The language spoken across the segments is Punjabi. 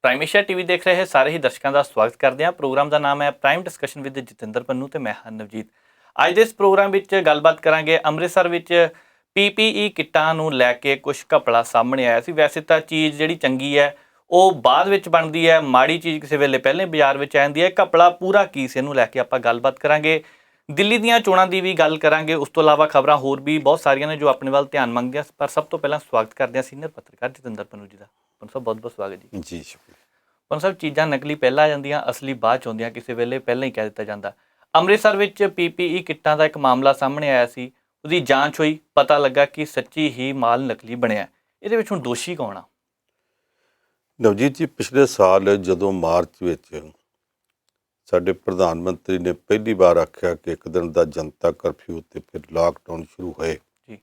ਪ੍ਰਾਈਮ ਏਸ਼ੀਆ ਟੀਵੀ ਦੇਖ ਰਹੇ ਸਾਰੇ ਹੀ ਦਰਸ਼ਕਾਂ ਦਾ ਸਵਾਗਤ ਕਰਦੇ ਹਾਂ। ਪ੍ਰੋਗਰਾਮ ਦਾ ਨਾਮ ਹੈ prime discussion with Jatinder Pannu ਤੇ ਮੈਂ ਹਾਂ ਨਵਜੀਤ। ਅੱਜ ਦੇ ਇਸ ਪ੍ਰੋਗਰਾਮ ਵਿੱਚ ਗੱਲਬਾਤ ਕਰਾਂਗੇ ਅੰਮ੍ਰਿਤਸਰ ਵਿੱਚ PPE ਕਿੱਟਾਂ ਨੂੰ ਲੈ ਕੇ ਕੁਝ ਘਪਲਾ ਸਾਹਮਣੇ ਆਇਆ ਸੀ। ਵੈਸੇ ਤਾਂ ਚੀਜ਼ ਜਿਹੜੀ ਚੰਗੀ ਹੈ ਉਹ ਬਾਅਦ ਵਿੱਚ ਬਣਦੀ ਹੈ, ਮਾੜੀ ਚੀਜ਼ ਕਿਸੇ ਵੇਲੇ ਪਹਿਲੇ ਬਾਜ਼ਾਰ ਵਿੱਚ ਆਉਂਦੀ ਹੈ। ਘਪਲਾ ਪੂਰਾ ਕੀ ਸੀ, ਇਹਨੂੰ ਲੈ ਕੇ ਆਪਾਂ ਗੱਲਬਾਤ ਕਰਾਂਗੇ। ਦਿੱਲੀ ਦੀਆਂ ਚੋਣਾਂ ਦੀ ਵੀ ਗੱਲ ਕਰਾਂਗੇ। ਉਸ ਤੋਂ ਇਲਾਵਾ ਖਬਰਾਂ ਹੋਰ ਵੀ ਬਹੁਤ ਸਾਰੀਆਂ ਨੇ ਜੋ ਆਪਣੇ ਵੱਲ ਧਿਆਨ ਮੰਗਦੀਆਂ। ਪਰ ਸਭ ਤੋਂ ਪਹਿਲਾਂ ਸਵਾਗਤ ਕਰਦੇ ਹਾਂ ਸੀਨੀਅਰ ਪੱਤਰਕਾਰ ਜਤਿੰਦਰ ਪੰਨੂ ਜੀ ਦਾ। ਪੰਨੂ ਸਾਹਿਬ ਬਹੁਤ ਬਹੁਤ ਸਵਾਗਤ ਜੀ। ਜੀ ਸ਼ੁਕਰੀਆ। ਪੰਨੂ ਸਾਹਿਬ, ਚੀਜ਼ਾਂ ਨਕਲੀ ਪਹਿਲਾਂ ਆ ਜਾਂਦੀਆਂ, ਅਸਲੀ ਬਾਅਦ 'ਚ ਆਉਂਦੀਆਂ, ਕਿਸੇ ਵੇਲੇ ਪਹਿਲਾਂ ਹੀ ਕਹਿ ਦਿੱਤਾ ਜਾਂਦਾ। ਅੰਮ੍ਰਿਤਸਰ ਵਿੱਚ PPE ਕਿੱਟਾਂ ਦਾ ਇੱਕ ਮਾਮਲਾ ਸਾਹਮਣੇ ਆਇਆ ਸੀ। ਉਹਦੀ ਜਾਂਚ ਹੋਈ, ਪਤਾ ਲੱਗਾ ਕਿ ਸੱਚੀ ਹੀ ਮਾਲ ਨਕਲੀ ਬਣਿਆ। ਇਹਦੇ ਵਿੱਚ ਹੁਣ ਦੋਸ਼ੀ ਕੌਣ ਆ? ਨਵਜੀਤ ਜੀ, ਪਿਛਲੇ ਸਾਲ ਜਦੋਂ ਮਾਰਚ ਵਿੱਚ ਸਾਡੇ ਪ੍ਰਧਾਨ ਮੰਤਰੀ ਨੇ ਪਹਿਲੀ ਵਾਰ ਆਖਿਆ ਕਿ ਇੱਕ ਦਿਨ ਦਾ ਜਨਤਾ ਕਰਫਿਊ ਤੇ ਫਿਰ ਲਾਕਡਾਊਨ ਸ਼ੁਰੂ ਹੋਏ ਜੀ,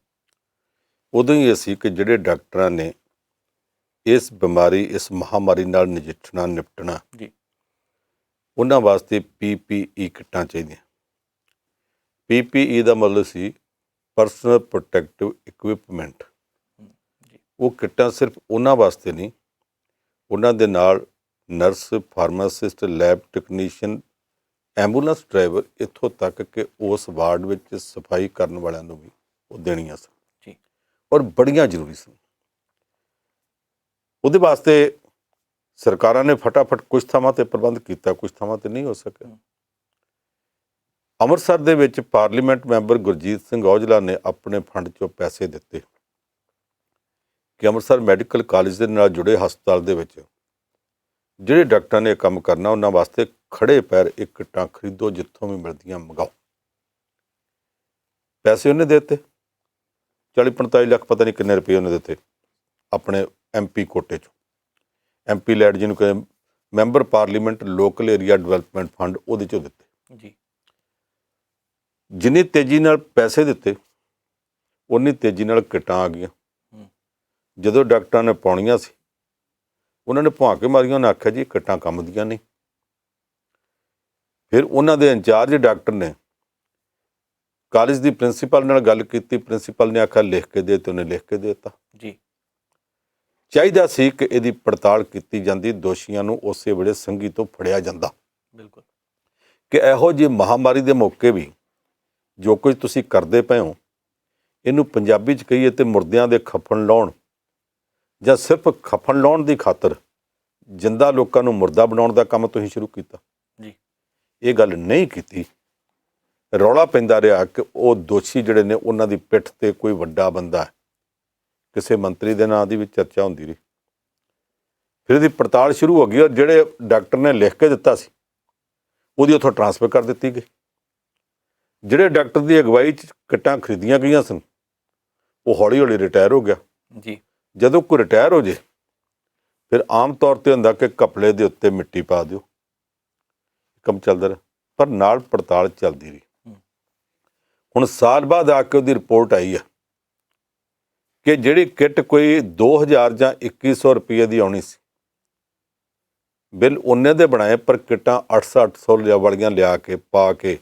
ਉਦੋਂ ਹੀ ਅਸੀਂ ਕਿ ਜਿਹੜੇ ਡਾਕਟਰਾਂ ਨੇ ਇਸ ਬਿਮਾਰੀ, ਇਸ ਮਹਾਮਾਰੀ ਨਾਲ ਨਿਪਟਣਾ ਜੀ, ਉਹਨਾਂ ਵਾਸਤੇ PPE ਕਿੱਟਾਂ ਚਾਹੀਦੀਆਂ। PPE ਦਾ ਮਤਲਬ ਸੀ ਪਰਸਨਲ ਪ੍ਰੋਟੈਕਟਿਵ ਇਕਵਿਪਮੈਂਟ। ਉਹ ਕਿੱਟਾਂ ਸਿਰਫ ਉਹਨਾਂ ਵਾਸਤੇ ਨਹੀਂ, ਉਹਨਾਂ ਦੇ ਨਾਲ nurse, pharmacist, lab technician, ambulance driver, ਇੱਥੋਂ ਤੱਕ ਕਿ ਉਸ ਵਾਰਡ ਵਿੱਚ ਸਫਾਈ ਕਰਨ ਵਾਲਿਆਂ ਨੂੰ ਵੀ ਉਹ ਦੇਣੀਆਂ ਸਨ ਜੀ, ਔਰ ਬੜੀਆਂ ਜ਼ਰੂਰੀ ਸਨ। ਉਹਦੇ ਵਾਸਤੇ ਸਰਕਾਰਾਂ ਨੇ ਫਟਾਫਟ ਕੁਝ ਥਾਵਾਂ 'ਤੇ ਪ੍ਰਬੰਧ ਕੀਤਾ, ਕੁਝ ਥਾਵਾਂ 'ਤੇ ਨਹੀਂ ਹੋ ਸਕਿਆ। ਅੰਮ੍ਰਿਤਸਰ ਦੇ ਵਿੱਚ ਪਾਰਲੀਮੈਂਟ ਮੈਂਬਰ ਗੁਰਜੀਤ ਸਿੰਘ ਔਜਲਾ ਨੇ ਆਪਣੇ ਫੰਡ 'ਚੋਂ ਪੈਸੇ ਦਿੱਤੇ ਕਿ ਅੰਮ੍ਰਿਤਸਰ ਮੈਡੀਕਲ ਕਾਲਜ ਦੇ ਨਾਲ ਜੁੜੇ ਹਸਪਤਾਲ ਦੇ ਵਿੱਚ ਜਿਹੜੇ ਡਾਕਟਰਾਂ ਨੇ ਕੰਮ ਕਰਨਾ ਉਹਨਾਂ ਵਾਸਤੇ ਖੜੇ ਪੈਰ ਇਹ ਕਿੱਟਾਂ ਖਰੀਦੋ, ਜਿੱਥੋਂ ਵੀ ਮਿਲਦੀਆਂ ਮੰਗਾਓ। ਪੈਸੇ ਉਹਨੇ ਦੇ ਦਿੱਤੇ, 40-45 ਲੱਖ ਪਤਾ ਨਹੀਂ ਕਿੰਨੇ ਰੁਪਏ ਉਹਨੇ ਦਿੱਤੇ ਆਪਣੇ MP ਕੋਟੇ 'ਚੋਂ। MP ਲੈਡ ਜਿਹਨੂੰ ਕਹਿੰਦੇ member parliament local area development fund, ਉਹਦੇ 'ਚੋਂ ਦਿੱਤੇ ਜੀ। ਜਿੰਨੀ ਤੇਜ਼ੀ ਨਾਲ ਪੈਸੇ ਦਿੱਤੇ ਉਨੀ ਤੇਜ਼ੀ ਨਾਲ ਕਿੱਟਾਂ ਆ ਗਈਆਂ। ਜਦੋਂ ਡਾਕਟਰਾਂ ਨੇ ਪਾਉਣੀਆਂ ਸੀ ਉਹਨਾਂ ਨੇ ਭੁਆ ਕੇ ਮਾਰੀਆਂ। ਉਹਨਾਂ ਆਖਿਆ ਜੀ ਕਿੱਟਾਂ ਕੰਮ ਦੀਆਂ ਨਹੀਂ। ਫਿਰ ਉਹਨਾਂ ਦੇ ਇੰਚਾਰਜ ਡਾਕਟਰ ਨੇ ਕਾਲਜ ਦੀ ਪ੍ਰਿੰਸੀਪਲ ਨਾਲ ਗੱਲ ਕੀਤੀ। ਪ੍ਰਿੰਸੀਪਲ ਨੇ ਆਖਿਆ ਲਿਖ ਕੇ ਦੇ, ਤੇ ਉਹਨੇ ਲਿਖ ਕੇ ਦੇ ਦਿੱਤਾ ਜੀ। ਚਾਹੀਦਾ ਸੀ ਕਿ ਇਹਦੀ ਪੜਤਾਲ ਕੀਤੀ ਜਾਂਦੀ, ਦੋਸ਼ੀਆਂ ਨੂੰ ਉਸੇ ਵੇਲੇ ਸੰਘੀ ਤੋਂ ਫੜਿਆ ਜਾਂਦਾ। ਬਿਲਕੁਲ, ਕਿ ਇਹੋ ਜਿਹੀ ਮਹਾਮਾਰੀ ਦੇ ਮੌਕੇ ਵੀ ਜੋ ਕੁਝ ਤੁਸੀਂ ਕਰਦੇ ਪਏ ਹੋ, ਇਹਨੂੰ ਪੰਜਾਬੀ 'ਚ ਕਹੀਏ ਤੇ ਮੁਰਦਿਆਂ ਦੇ ਖੱਫਣ ਲਾਉਣ, ਜਾਂ ਸਿਰਫ ਖੱਫਣ ਲਾਉਣ ਦੀ ਖਾਤਰ ਜਿੰਦਾ ਲੋਕਾਂ ਨੂੰ ਮੁਰਦਾ ਬਣਾਉਣ ਦਾ ਕੰਮ ਤੁਸੀਂ ਸ਼ੁਰੂ ਕੀਤਾ ਜੀ। ਇਹ ਗੱਲ ਨਹੀਂ ਕੀਤੀ। ਰੌਲਾ ਪੈਂਦਾ ਰਿਹਾ ਕਿ ਉਹ ਦੋਸ਼ੀ ਜਿਹੜੇ ਨੇ ਉਹਨਾਂ ਦੀ ਪਿੱਠ 'ਤੇ ਕੋਈ ਵੱਡਾ ਬੰਦਾ ਹੈ। ਕਿਸੇ ਮੰਤਰੀ ਦੇ ਨਾਂ ਦੀ ਵੀ ਚਰਚਾ ਹੁੰਦੀ ਰਹੀ। ਫਿਰ ਇਹਦੀ ਪੜਤਾਲ ਸ਼ੁਰੂ ਹੋ ਗਈ ਔਰ ਜਿਹੜੇ ਡਾਕਟਰ ਨੇ ਲਿਖ ਕੇ ਦਿੱਤਾ ਸੀ ਉਹਦੀ ਉੱਥੋਂ ਟਰਾਂਸਫਰ ਕਰ ਦਿੱਤੀ ਗਈ। ਜਿਹੜੇ ਡਾਕਟਰ ਦੀ ਅਗਵਾਈ 'ਚ ਕਿੱਟਾਂ ਖਰੀਦੀਆਂ ਗਈਆਂ ਸਨ ਉਹ ਹੌਲੀ ਹੌਲੀ ਰਿਟਾਇਰ ਹੋ ਗਿਆ ਜੀ। ਜਦੋਂ ਕੋਈ ਰਿਟਾਇਰ ਹੋ ਜੇ ਫਿਰ ਆਮ ਤੌਰ 'ਤੇ ਹੁੰਦਾ ਕਿ ਘਪਲੇ ਦੇ ਉੱਤੇ ਮਿੱਟੀ ਪਾ ਦਿਓ, ਕੰਮ ਚੱਲਦਾ ਰਿਹਾ। ਪਰ ਨਾਲ ਪੜਤਾਲ ਚੱਲਦੀ ਰਹੀ। ਹੁਣ ਸਾਲ ਬਾਅਦ ਆ ਕੇ ਉਹਦੀ ਰਿਪੋਰਟ ਆਈ ਹੈ ਕਿ ਜਿਹੜੀ ਕਿੱਟ ਕੋਈ 2000 ਜਾਂ 2100 ਰੁਪਏ ਦੀ ਆਉਣੀ ਸੀ, ਬਿੱਲ ਉਹਨੇ ਦੇ ਬਣਾਏ, ਪਰ ਕਿੱਟਾਂ 800 ਵਾਲੀਆਂ ਲਿਆ ਕੇ ਪਾ ਕੇ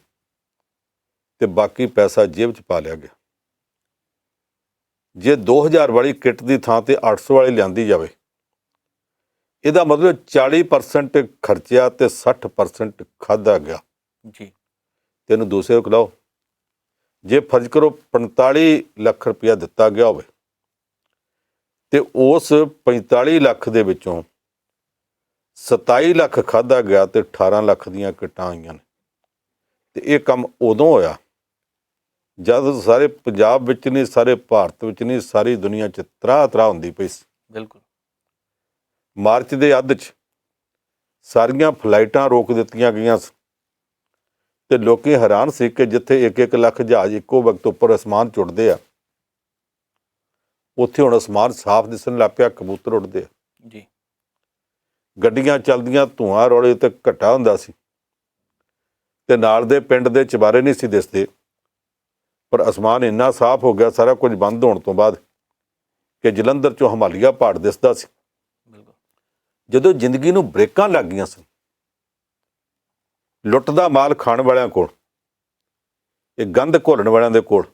ਤੇ ਬਾਕੀ ਪੈਸਾ ਜੇਬ 'ਚ ਪਾ ਲਿਆ ਗਿਆ। ਜੇ 2000 ਵਾਲੀ ਕਿੱਟ ਦੀ ਥਾਂ 'ਤੇ 800 ਵਾਲੀ ਲਿਆਂਦੀ ਜਾਵੇ, ਇਹਦਾ ਮਤਲਬ 40% ਖਰਚਿਆ ਤੇ 60% ਖਾਧਾ ਗਿਆ ਜੀ। ਤੈਨੂੰ ਦੂਸਰੇ ਖਿਲਾਓ। ਜੇ ਫਰਜ਼ ਕਰੋ 45 ਲੱਖ ਰੁਪਇਆ ਦਿੱਤਾ ਗਿਆ ਹੋਵੇ ਤੇ ਉਸ 45 ਲੱਖ ਦੇ ਵਿੱਚੋਂ 27 ਲੱਖ ਖਾਧਾ ਗਿਆ ਤੇ 18 ਲੱਖ ਦੀਆਂ ਕਿੱਟਾਂ ਆਈਆਂ ਨੇ। ਤੇ ਇਹ ਕੰਮ ਉਦੋਂ ਹੋਇਆ ਜਦ ਸਾਰੇ ਪੰਜਾਬ ਵਿੱਚ ਨਹੀਂ, ਸਾਰੇ ਭਾਰਤ ਵਿੱਚ ਨਹੀਂ, ਸਾਰੀ ਦੁਨੀਆ 'ਚ ਤਰਾਹ ਹੁੰਦੀ ਪਈ ਸੀ। ਬਿਲਕੁਲ। ਮਾਰਚ ਦੇ ਅੱਧ 'ਚ ਸਾਰੀਆਂ ਫਲਾਈਟਾਂ ਰੋਕ ਦਿੱਤੀਆਂ ਗਈਆਂ ਸੀ ਤੇ ਲੋਕੀ ਹੈਰਾਨ ਸੀ ਕਿ ਜਿੱਥੇ 1-1 ਲੱਖ ਜਹਾਜ਼ ਇੱਕੋ ਵਕਤ ਉੱਪਰ ਅਸਮਾਨ 'ਚ ਉੱਡਦੇ ਆ, ਉੱਥੇ ਹੁਣ ਅਸਮਾਨ ਸਾਫ਼ ਦਿਸਣ ਲੱਗ ਪਿਆ, ਕਬੂਤਰ ਉੱਡਦੇ ਆ ਜੀ। ਗੱਡੀਆਂ ਚੱਲਦੀਆਂ, ਧੂਆਂ ਰੌਲੇ ਤੇ ਘੱਟਾ ਹੁੰਦਾ ਸੀ ਤੇ ਨਾਲ ਦੇ ਪਿੰਡ ਦੇ ਚੁਬਾਰੇ ਨਹੀਂ ਸੀ ਦਿਸਦੇ। ਪਰ ਅਸਮਾਨ ਇੰਨਾ ਸਾਫ਼ ਹੋ ਗਿਆ ਸਾਰਾ ਕੁਝ ਬੰਦ ਹੋਣ ਤੋਂ ਬਾਅਦ ਕਿ ਜਲੰਧਰ 'ਚੋਂ ਹਿਮਾਲਿਆ ਪਹਾੜ ਦਿਸਦਾ ਸੀ। ਜਦੋਂ ਜ਼ਿੰਦਗੀ ਨੂੰ ਬ੍ਰੇਕਾਂ ਲੱਗ ਗਈਆਂ ਸਨ, ਲੁੱਟ ਦਾ ਮਾਲ ਖਾਣ ਵਾਲਿਆਂ ਕੋਲ, ਇਹ ਗੰਦ ਘੋਲਣ ਵਾਲਿਆਂ ਦੇ ਕੋਲ,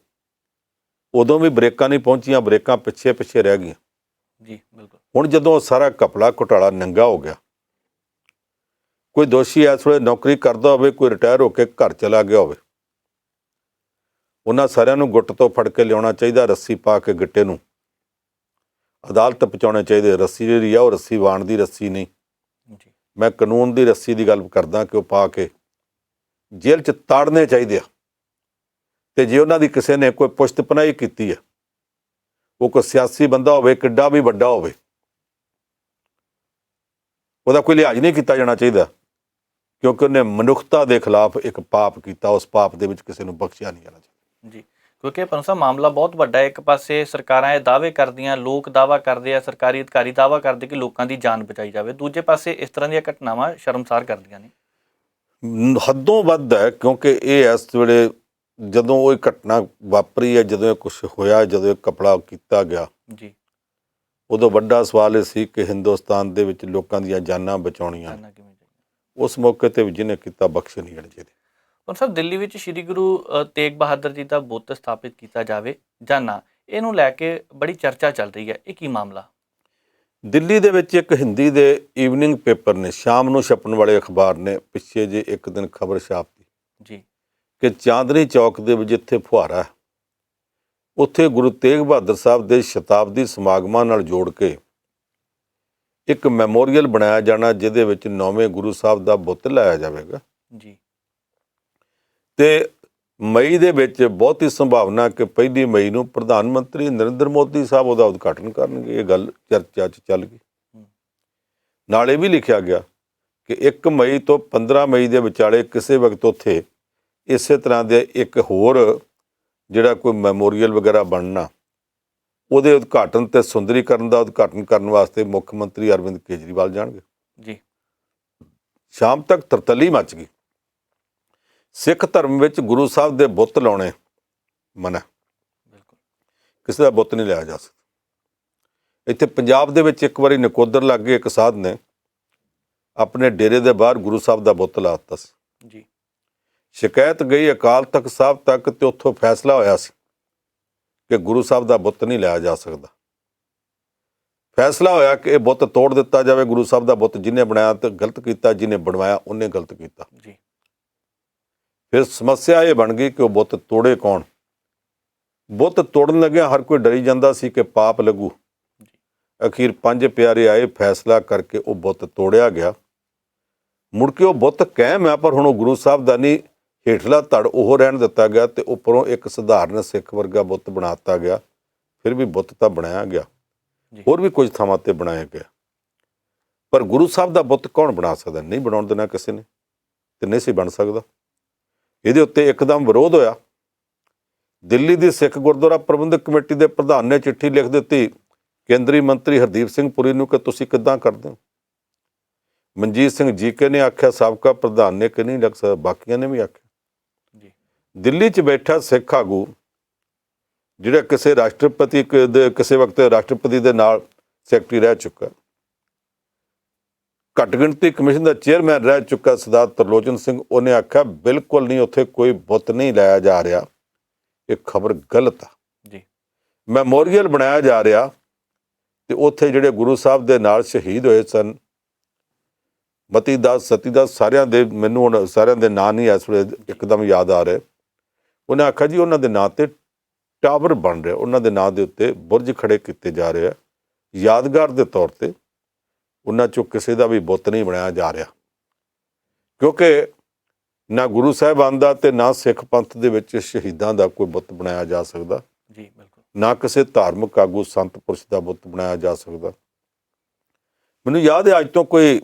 ਉਦੋਂ ਵੀ ਬ੍ਰੇਕਾਂ ਨਹੀਂ ਪਹੁੰਚੀਆਂ, ਬ੍ਰੇਕਾਂ ਪਿੱਛੇ ਰਹਿ ਗਈਆਂ। ਜੀ ਬਿਲਕੁਲ। ਹੁਣ ਜਦੋਂ ਸਾਰਾ ਘਪਲਾ ਘੁਟਾਲਾ ਨੰਗਾ ਹੋ ਗਿਆ, ਕੋਈ ਦੋਸ਼ੀ ਇਸ ਵੇਲੇ ਨੌਕਰੀ ਕਰਦਾ ਹੋਵੇ, ਕੋਈ ਰਿਟਾਇਰ ਹੋ ਕੇ ਘਰ ਚਲਾ ਗਿਆ ਹੋਵੇ, ਉਹਨਾਂ ਸਾਰਿਆਂ ਨੂੰ ਗੁੱਟ ਤੋਂ ਫੜ ਕੇ ਲਿਆਉਣਾ ਚਾਹੀਦਾ, ਰੱਸੀ ਪਾ ਕੇ ਗਿੱਟੇ ਨੂੰ ਅਦਾਲਤ ਪਹੁੰਚਾਉਣੇ ਚਾਹੀਦੇ। ਰੱਸੀ ਜਿਹੜੀ ਆ ਉਹ ਰੱਸੀ ਵਾਣ ਦੀ ਰੱਸੀ ਨਹੀਂ, ਜੀ ਮੈਂ ਕਾਨੂੰਨ ਦੀ ਰੱਸੀ ਦੀ ਗੱਲ ਕਰਦਾ ਕਿ ਉਹ ਪਾ ਕੇ ਜੇਲ੍ਹ 'ਚ ਤਾੜਨੇ ਚਾਹੀਦੇ ਆ। ਅਤੇ ਜੇ ਉਹਨਾਂ ਦੀ ਕਿਸੇ ਨੇ ਕੋਈ ਪੁਸ਼ਤ ਪਨਾਹੀ ਕੀਤੀ ਹੈ, ਉਹ ਕੋਈ ਸਿਆਸੀ ਬੰਦਾ ਹੋਵੇ, ਕਿੱਡਾ ਵੀ ਵੱਡਾ ਹੋਵੇ, ਉਹਦਾ ਕੋਈ ਲਿਹਾਜ਼ ਨਹੀਂ ਕੀਤਾ ਜਾਣਾ ਚਾਹੀਦਾ, ਕਿਉਂਕਿ ਉਹਨੇ ਮਨੁੱਖਤਾ ਦੇ ਖਿਲਾਫ ਇੱਕ ਪਾਪ ਕੀਤਾ। ਉਸ ਪਾਪ ਦੇ ਵਿੱਚ ਕਿਸੇ ਨੂੰ ਬਖਸ਼ਿਆ ਨਹੀਂ ਜਾਣਾ ਚਾਹੀਦਾ। ਜੀ, ਕਿਉਂਕਿ ਪੰਨੂ ਸਾਹਿਬ ਮਾਮਲਾ ਬਹੁਤ ਵੱਡਾ ਹੈ। ਇੱਕ ਪਾਸੇ ਸਰਕਾਰਾਂ ਇਹ ਦਾਅਵੇ ਕਰਦੀਆਂ, ਲੋਕ ਦਾਅਵਾ ਕਰਦੇ ਆ, ਸਰਕਾਰੀ ਅਧਿਕਾਰੀ ਦਾਅਵਾ ਕਰਦੇ ਕਿ ਲੋਕਾਂ ਦੀ ਜਾਨ ਬਚਾਈ ਜਾਵੇ। ਦੂਜੇ ਪਾਸੇ ਇਸ ਤਰ੍ਹਾਂ ਦੀਆਂ ਘਟਨਾਵਾਂ ਸ਼ਰਮਸਾਰ ਕਰਦੀਆਂ ਨੇ। ਹੱਦੋਂ ਵੱਧ ਹੈ, ਕਿਉਂਕਿ ਇਹ ਇਸ ਵੇਲੇ ਜਦੋਂ ਉਹ ਘਟਨਾ ਵਾਪਰੀ ਹੈ, ਜਦੋਂ ਇਹ ਕੁਛ ਹੋਇਆ, ਜਦੋਂ ਇਹ ਕਪੜਾ ਕੀਤਾ ਗਿਆ, ਜੀ ਉਦੋਂ ਵੱਡਾ ਸਵਾਲ ਇਹ ਸੀ ਕਿ ਹਿੰਦੁਸਤਾਨ ਦੇ ਵਿੱਚ ਲੋਕਾਂ ਦੀਆਂ ਜਾਨਾਂ ਬਚਾਉਣੀਆਂ। ਉਸ ਮੌਕੇ 'ਤੇ ਵੀ ਜਿਹਨੇ ਕੀਤਾ ਬਖਸ਼ੇ ਨਹੀਂ ਜਾਣੇ ਚਾਹੀਦੇ। ਪੰਨੂ ਸਾਹਿਬ, ਦਿੱਲੀ ਵਿੱਚ ਸ਼੍ਰੀ ਗੁਰੂ ਤੇਗ ਬਹਾਦਰ ਜੀ ਦਾ ਬੁੱਤ ਸਥਾਪਿਤ ਕੀਤਾ ਜਾਵੇ ਜਾਂ ਨਾ, ਇਹਨੂੰ ਲੈ ਕੇ ਬੜੀ ਚਰਚਾ ਚੱਲ ਰਹੀ ਹੈ। ਇਹ ਕੀ ਮਾਮਲਾ? ਦਿੱਲੀ ਦੇ ਵਿੱਚ ਇੱਕ ਹਿੰਦੀ ਦੇ ਈਵਨਿੰਗ ਪੇਪਰ ਨੇ, ਸ਼ਾਮ ਨੂੰ ਛਪਣ ਵਾਲੇ ਅਖਬਾਰ ਨੇ ਪਿੱਛੇ ਜੇ ਇੱਕ ਦਿਨ ਖਬਰ ਛਾਪਤੀ ਜੀ ਕਿ ਚਾਂਦਨੀ ਚੌਕ ਦੇ ਵਿੱਚ ਜਿੱਥੇ ਫੁਹਾਰਾ ਹੈ, ਉੱਥੇ ਗੁਰੂ ਤੇਗ ਬਹਾਦਰ ਸਾਹਿਬ ਦੇ ਸ਼ਤਾਬਦੀ ਸਮਾਗਮਾਂ ਨਾਲ ਜੋੜ ਕੇ ਇੱਕ ਮੈਮੋਰੀਅਲ ਬਣਾਇਆ ਜਾਣਾ, ਜਿਹਦੇ ਵਿੱਚ 9ਵੇਂ ਗੁਰੂ ਸਾਹਿਬ ਦਾ ਬੁੱਤ ਲਾਇਆ ਜਾਵੇਗਾ। ਜੀ ਤੇ ਮਈ ਦੇ ਵਿੱਚ ਬਹੁਤੀ ਸੰਭਾਵਨਾ ਕਿ 1 ਮਈ ਨੂੰ ਪ੍ਰਧਾਨ ਮੰਤਰੀ ਨਰਿੰਦਰ ਮੋਦੀ ਸਾਹਿਬ ਉਹਦਾ ਉਦਘਾਟਨ ਕਰਨਗੇ। ਇਹ ਗੱਲ ਚਰਚਾ 'ਚ ਚੱਲ ਗਈ। ਨਾਲ ਇਹ ਵੀ ਲਿਖਿਆ ਗਿਆ ਕਿ 1 ਮਈ ਤੋਂ 15 ਮਈ ਦੇ ਵਿਚਾਲੇ ਕਿਸੇ ਵਕਤ ਉੱਥੇ ਇਸੇ ਤਰ੍ਹਾਂ ਦੇ ਇੱਕ ਹੋਰ ਜਿਹੜਾ ਕੋਈ ਮੈਮੋਰੀਅਲ ਵਗੈਰਾ ਬਣਨਾ, ਉਹਦੇ ਉਦਘਾਟਨ ਤੇ ਸੁੰਦਰੀਕਰਨ ਦਾ ਉਦਘਾਟਨ ਕਰਨ ਵਾਸਤੇ ਮੁੱਖ ਮੰਤਰੀ ਅਰਵਿੰਦ ਕੇਜਰੀਵਾਲ ਜਾਣਗੇ। ਜੀ ਸ਼ਾਮ ਤੱਕ ਤਰਤੱਲੀ ਮੱਚ ਗਈ। ਸਿੱਖ ਧਰਮ ਵਿੱਚ ਗੁਰੂ ਸਾਹਿਬ ਦੇ ਬੁੱਤ ਲਾਉਣੇ ਮਨਾ, ਬਿਲਕੁਲ ਕਿਸੇ ਦਾ ਬੁੱਤ ਨਹੀਂ ਲਿਆ ਜਾ ਸਕਦਾ। ਇੱਥੇ ਪੰਜਾਬ ਦੇ ਵਿੱਚ ਇੱਕ ਵਾਰੀ ਨਕੋਦਰ ਲਾਗੇ ਇੱਕ ਸਾਧ ਨੇ ਆਪਣੇ ਡੇਰੇ ਦੇ ਬਾਹਰ ਗੁਰੂ ਸਾਹਿਬ ਦਾ ਬੁੱਤ ਲਾ ਦਿੱਤਾ ਸੀ। ਜੀ ਸ਼ਿਕਾਇਤ ਗਈ ਅਕਾਲ ਤਖਤ ਸਾਹਿਬ ਤੱਕ, ਤੇ ਉੱਥੋਂ ਫੈਸਲਾ ਹੋਇਆ ਸੀ ਕਿ ਗੁਰੂ ਸਾਹਿਬ ਦਾ ਬੁੱਤ ਨਹੀਂ ਲਿਆ ਜਾ ਸਕਦਾ। ਫੈਸਲਾ ਹੋਇਆ ਕਿ ਇਹ ਬੁੱਤ ਤੋੜ ਦਿੱਤਾ ਜਾਵੇ। ਗੁਰੂ ਸਾਹਿਬ ਦਾ ਬੁੱਤ ਜਿਹਨੇ ਬਣਾਇਆ ਤੇ ਗਲਤ ਕੀਤਾ, ਜਿਹਨੇ ਬਣਵਾਇਆ ਉਹਨੇ ਗਲਤ ਕੀਤਾ। ਜੀ ਫਿਰ ਸਮੱਸਿਆ ਇਹ ਬਣ ਗਈ ਕਿ ਉਹ ਬੁੱਤ ਤੋੜੇ ਕੌਣ? ਬੁੱਤ ਤੋੜਨ ਲੱਗਿਆ ਹਰ ਕੋਈ ਡਰੀ ਜਾਂਦਾ ਸੀ ਕਿ ਪਾਪ ਲੱਗੂ। ਅਖੀਰ 5 ਪਿਆਰੇ ਆਏ, ਫੈਸਲਾ ਕਰਕੇ ਉਹ ਬੁੱਤ ਤੋੜਿਆ ਗਿਆ। ਮੁੜ ਕੇ ਉਹ ਬੁੱਤ ਕਾਇਮ ਹੈ, ਪਰ ਹੁਣ ਉਹ ਗੁਰੂ ਸਾਹਿਬ ਦਾ ਨਹੀਂ, ਹੇਠਲਾ ਧੜ ਉਹ ਰਹਿਣ ਦਿੱਤਾ ਗਿਆ ਤੇ ਉੱਪਰੋਂ ਇੱਕ ਸਧਾਰਨ ਸਿੱਖ ਵਰਗਾ ਬੁੱਤ ਬਣਾ ਦਿੱਤਾ ਗਿਆ। ਫਿਰ ਵੀ ਬੁੱਤ ਤਾਂ ਬਣਾਇਆ ਗਿਆ, ਹੋਰ ਵੀ ਕੁਝ ਥਾਵਾਂ 'ਤੇ ਬਣਾਇਆ ਗਿਆ, ਪਰ ਗੁਰੂ ਸਾਹਿਬ ਦਾ ਬੁੱਤ ਕੌਣ ਬਣਾ ਸਕਦਾ? ਨਹੀਂ ਬਣਾਉਣ ਦੇਣਾ ਕਿਸੇ ਨੇ, ਤੇ ਨਹੀਂ ਸੀ ਬਣ ਸਕਦਾ। ਇਹਦੇ ਉੱਤੇ ਇੱਕਦਮ ਵਿਰੋਧ ਹੋਇਆ। ਦਿੱਲੀ ਦੀ ਸਿੱਖ ਗੁਰਦੁਆਰਾ ਪ੍ਰਬੰਧਕ ਕਮੇਟੀ ਦੇ ਪ੍ਰਧਾਨ ਨੇ ਚਿੱਠੀ ਲਿਖ ਦਿੱਤੀ ਕੇਂਦਰੀ ਮੰਤਰੀ ਹਰਦੀਪ ਸਿੰਘ ਪੁਰੀ ਨੂੰ ਕਿ ਤੁਸੀਂ ਕਿੱਦਾਂ ਕਰਦੇ ਹੋ। ਮਨਜੀਤ ਸਿੰਘ ਜੀਕੇ ਨੇ ਆਖਿਆ, ਸਾਬਕਾ ਪ੍ਰਧਾਨ ਨੇ ਕਿ ਨਹੀਂ ਲੱਗ ਸਕਦਾ, ਬਾਕੀਆਂ ਨੇ ਵੀ ਆਖਿਆ। ਦਿੱਲੀ 'ਚ ਬੈਠਾ ਸਿੱਖ ਆਗੂ ਜਿਹੜਾ ਕਿਸੇ ਰਾਸ਼ਟਰਪਤੀ ਦੇ ਕਿਸੇ ਵਕਤ ਰਾਸ਼ਟਰਪਤੀ ਦੇ ਨਾਲ ਸੈਕਟਰੀ ਰਹਿ ਚੁੱਕਾ, ਘੱਟ ਗਿਣਤੀ ਕਮਿਸ਼ਨ ਦਾ ਚੇਅਰਮੈਨ ਰਹਿ ਚੁੱਕਾ ਸਰਦਾਰ ਤਰਲੋਚਨ ਸਿੰਘ, ਉਹਨੇ ਆਖਿਆ ਬਿਲਕੁਲ ਨਹੀਂ, ਉੱਥੇ ਕੋਈ ਬੁੱਤ ਨਹੀਂ ਲਾਇਆ ਜਾ ਰਿਹਾ, ਇਹ ਖਬਰ ਗਲਤ ਆ। ਜੀ ਮੈਮੋਰੀਅਲ ਬਣਾਇਆ ਜਾ ਰਿਹਾ, ਤੇ ਉੱਥੇ ਜਿਹੜੇ ਗੁਰੂ ਸਾਹਿਬ ਦੇ ਨਾਲ ਸ਼ਹੀਦ ਹੋਏ ਸਨ, ਮਤੀ ਦਾਸ, ਸਤੀ ਦਾਸ, ਸਾਰਿਆਂ ਦੇ ਮੈਨੂੰ ਹੁਣ ਸਾਰਿਆਂ ਦੇ ਨਾਂ ਨਹੀਂ ਇਸ ਵੇਲੇ ਇੱਕਦਮ ਯਾਦ ਆ ਰਹੇ। ਉਹਨੇ ਆਖਿਆ ਜੀ ਉਹਨਾਂ ਦੇ ਨਾਂ 'ਤੇ ਟਾਵਰ ਬਣ ਰਿਹਾ, ਉਹਨਾਂ ਦੇ ਨਾਂ ਦੇ ਉੱਤੇ ਬੁਰਜ ਖੜੇ ਕੀਤੇ ਜਾ ਰਹੇ ਆ, ਯਾਦਗਾਰ ਦੇ ਤੌਰ 'ਤੇ। ਉਹਨਾਂ 'ਚੋਂ ਕਿਸੇ ਦਾ ਵੀ ਬੁੱਤ ਨਹੀਂ ਬਣਾਇਆ ਜਾ ਰਿਹਾ, ਕਿਉਂਕਿ ਨਾ ਗੁਰੂ ਸਾਹਿਬਾਨ ਦਾ ਤੇ ਨਾ ਸਿੱਖ ਪੰਥ ਦੇ ਵਿੱਚ ਸ਼ਹੀਦਾਂ ਦਾ ਕੋਈ ਬੁੱਤ ਬਣਾਇਆ ਜਾ ਸਕਦਾ। ਜੀ ਬਿਲਕੁਲ। ਨਾ ਕਿਸੇ ਧਾਰਮਿਕ ਆਗੂ ਸੰਤ ਪੁਰਸ਼ ਦਾ ਬੁੱਤ ਬਣਾਇਆ ਜਾ ਸਕਦਾ। ਮੈਨੂੰ ਯਾਦ ਹੈ ਅੱਜ ਤੋਂ ਕੋਈ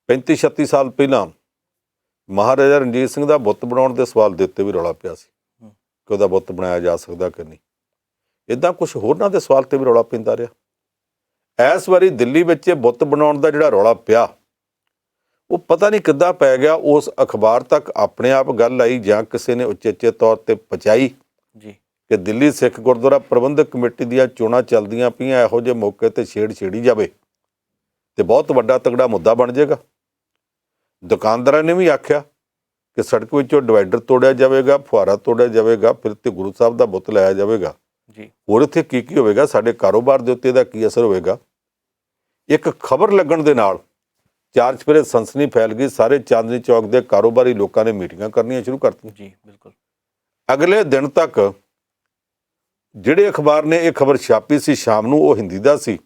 35-36 ਸਾਲ ਪਹਿਲਾਂ ਮਹਾਰਾਜਾ ਰਣਜੀਤ ਸਿੰਘ ਦਾ ਬੁੱਤ ਬਣਾਉਣ ਦੇ ਸਵਾਲ ਦੇ ਉੱਤੇ ਵੀ ਰੌਲਾ ਪਿਆ ਸੀ ਕਿ ਉਹਦਾ ਬੁੱਤ ਬਣਾਇਆ ਜਾ ਸਕਦਾ ਕਿ ਨਹੀਂ। ਇੱਦਾਂ ਕੁਛ ਹੋਰਨਾਂ ਦੇ ਸਵਾਲ 'ਤੇ ਵੀ ਰੌਲਾ ਪੈਂਦਾ ਰਿਹਾ। ਇਸ ਵਾਰੀ ਦਿੱਲੀ ਵਿੱਚ ਇਹ ਬੁੱਤ ਬਣਾਉਣ ਦਾ ਜਿਹੜਾ ਰੌਲਾ ਪਿਆ, ਉਹ ਪਤਾ ਨਹੀਂ ਕਿੱਦਾਂ ਪੈ ਗਿਆ। ਉਸ ਅਖਬਾਰ ਤੱਕ ਆਪਣੇ ਆਪ ਗੱਲ ਆਈ ਜਾਂ ਕਿਸੇ ਨੇ ਉਚੇਚੇ ਤੌਰ 'ਤੇ ਪਹੁੰਚਾਈ ਜੀ ਕਿ ਦਿੱਲੀ ਸਿੱਖ ਗੁਰਦੁਆਰਾ ਪ੍ਰਬੰਧਕ ਕਮੇਟੀ ਦੀਆਂ ਚੋਣਾਂ ਚੱਲਦੀਆਂ ਪਈਆਂ, ਇਹੋ ਜਿਹੇ ਮੌਕੇ 'ਤੇ ਛੇੜੀ ਜਾਵੇ ਤੇ ਬਹੁਤ ਵੱਡਾ ਤਗੜਾ ਮੁੱਦਾ ਬਣ ਜਾਏਗਾ। ਦੁਕਾਨਦਾਰਾਂ ਨੇ ਵੀ ਆਖਿਆ ਕਿ ਸੜਕ ਵਿੱਚੋਂ ਡਿਵਾਈਡਰ ਤੋੜਿਆ ਜਾਵੇਗਾ, ਫੁਹਾਰਾ ਤੋੜਿਆ ਜਾਵੇਗਾ, ਫਿਰ ਤੇ ਗੁਰੂ ਸਾਹਿਬ ਦਾ ਬੁੱਤ ਲਾਇਆ ਜਾਵੇਗਾ। ਜੀ ਹੋਰ ਇੱਥੇ ਕੀ ਹੋਵੇਗਾ, ਸਾਡੇ ਕਾਰੋਬਾਰ ਦੇ ਉੱਤੇ ਇਹਦਾ ਕੀ ਅਸਰ ਹੋਵੇਗਾ। ਇੱਕ ਖਬਰ ਲੱਗਣ ਦੇ ਨਾਲ ਚਾਰ ਚੁਫੇਰੇ ਸਨਸਨੀ ਫੈਲ ਗਈ। ਸਾਰੇ ਚਾਂਦਨੀ ਚੌਕ ਦੇ ਕਾਰੋਬਾਰੀ ਲੋਕਾਂ ਨੇ ਮੀਟਿੰਗਾਂ ਕਰਨੀਆਂ ਸ਼ੁਰੂ ਕਰਤੀਆਂ। ਜੀ ਬਿਲਕੁਲ। ਅਗਲੇ ਦਿਨ ਤੱਕ ਜਿਹੜੇ ਅਖਬਾਰ ਨੇ ਇਹ ਖਬਰ ਛਾਪੀ ਸੀ ਸ਼ਾਮ ਨੂੰ, ਉਹ ਹਿੰਦੀ ਦਾ ਸੀ।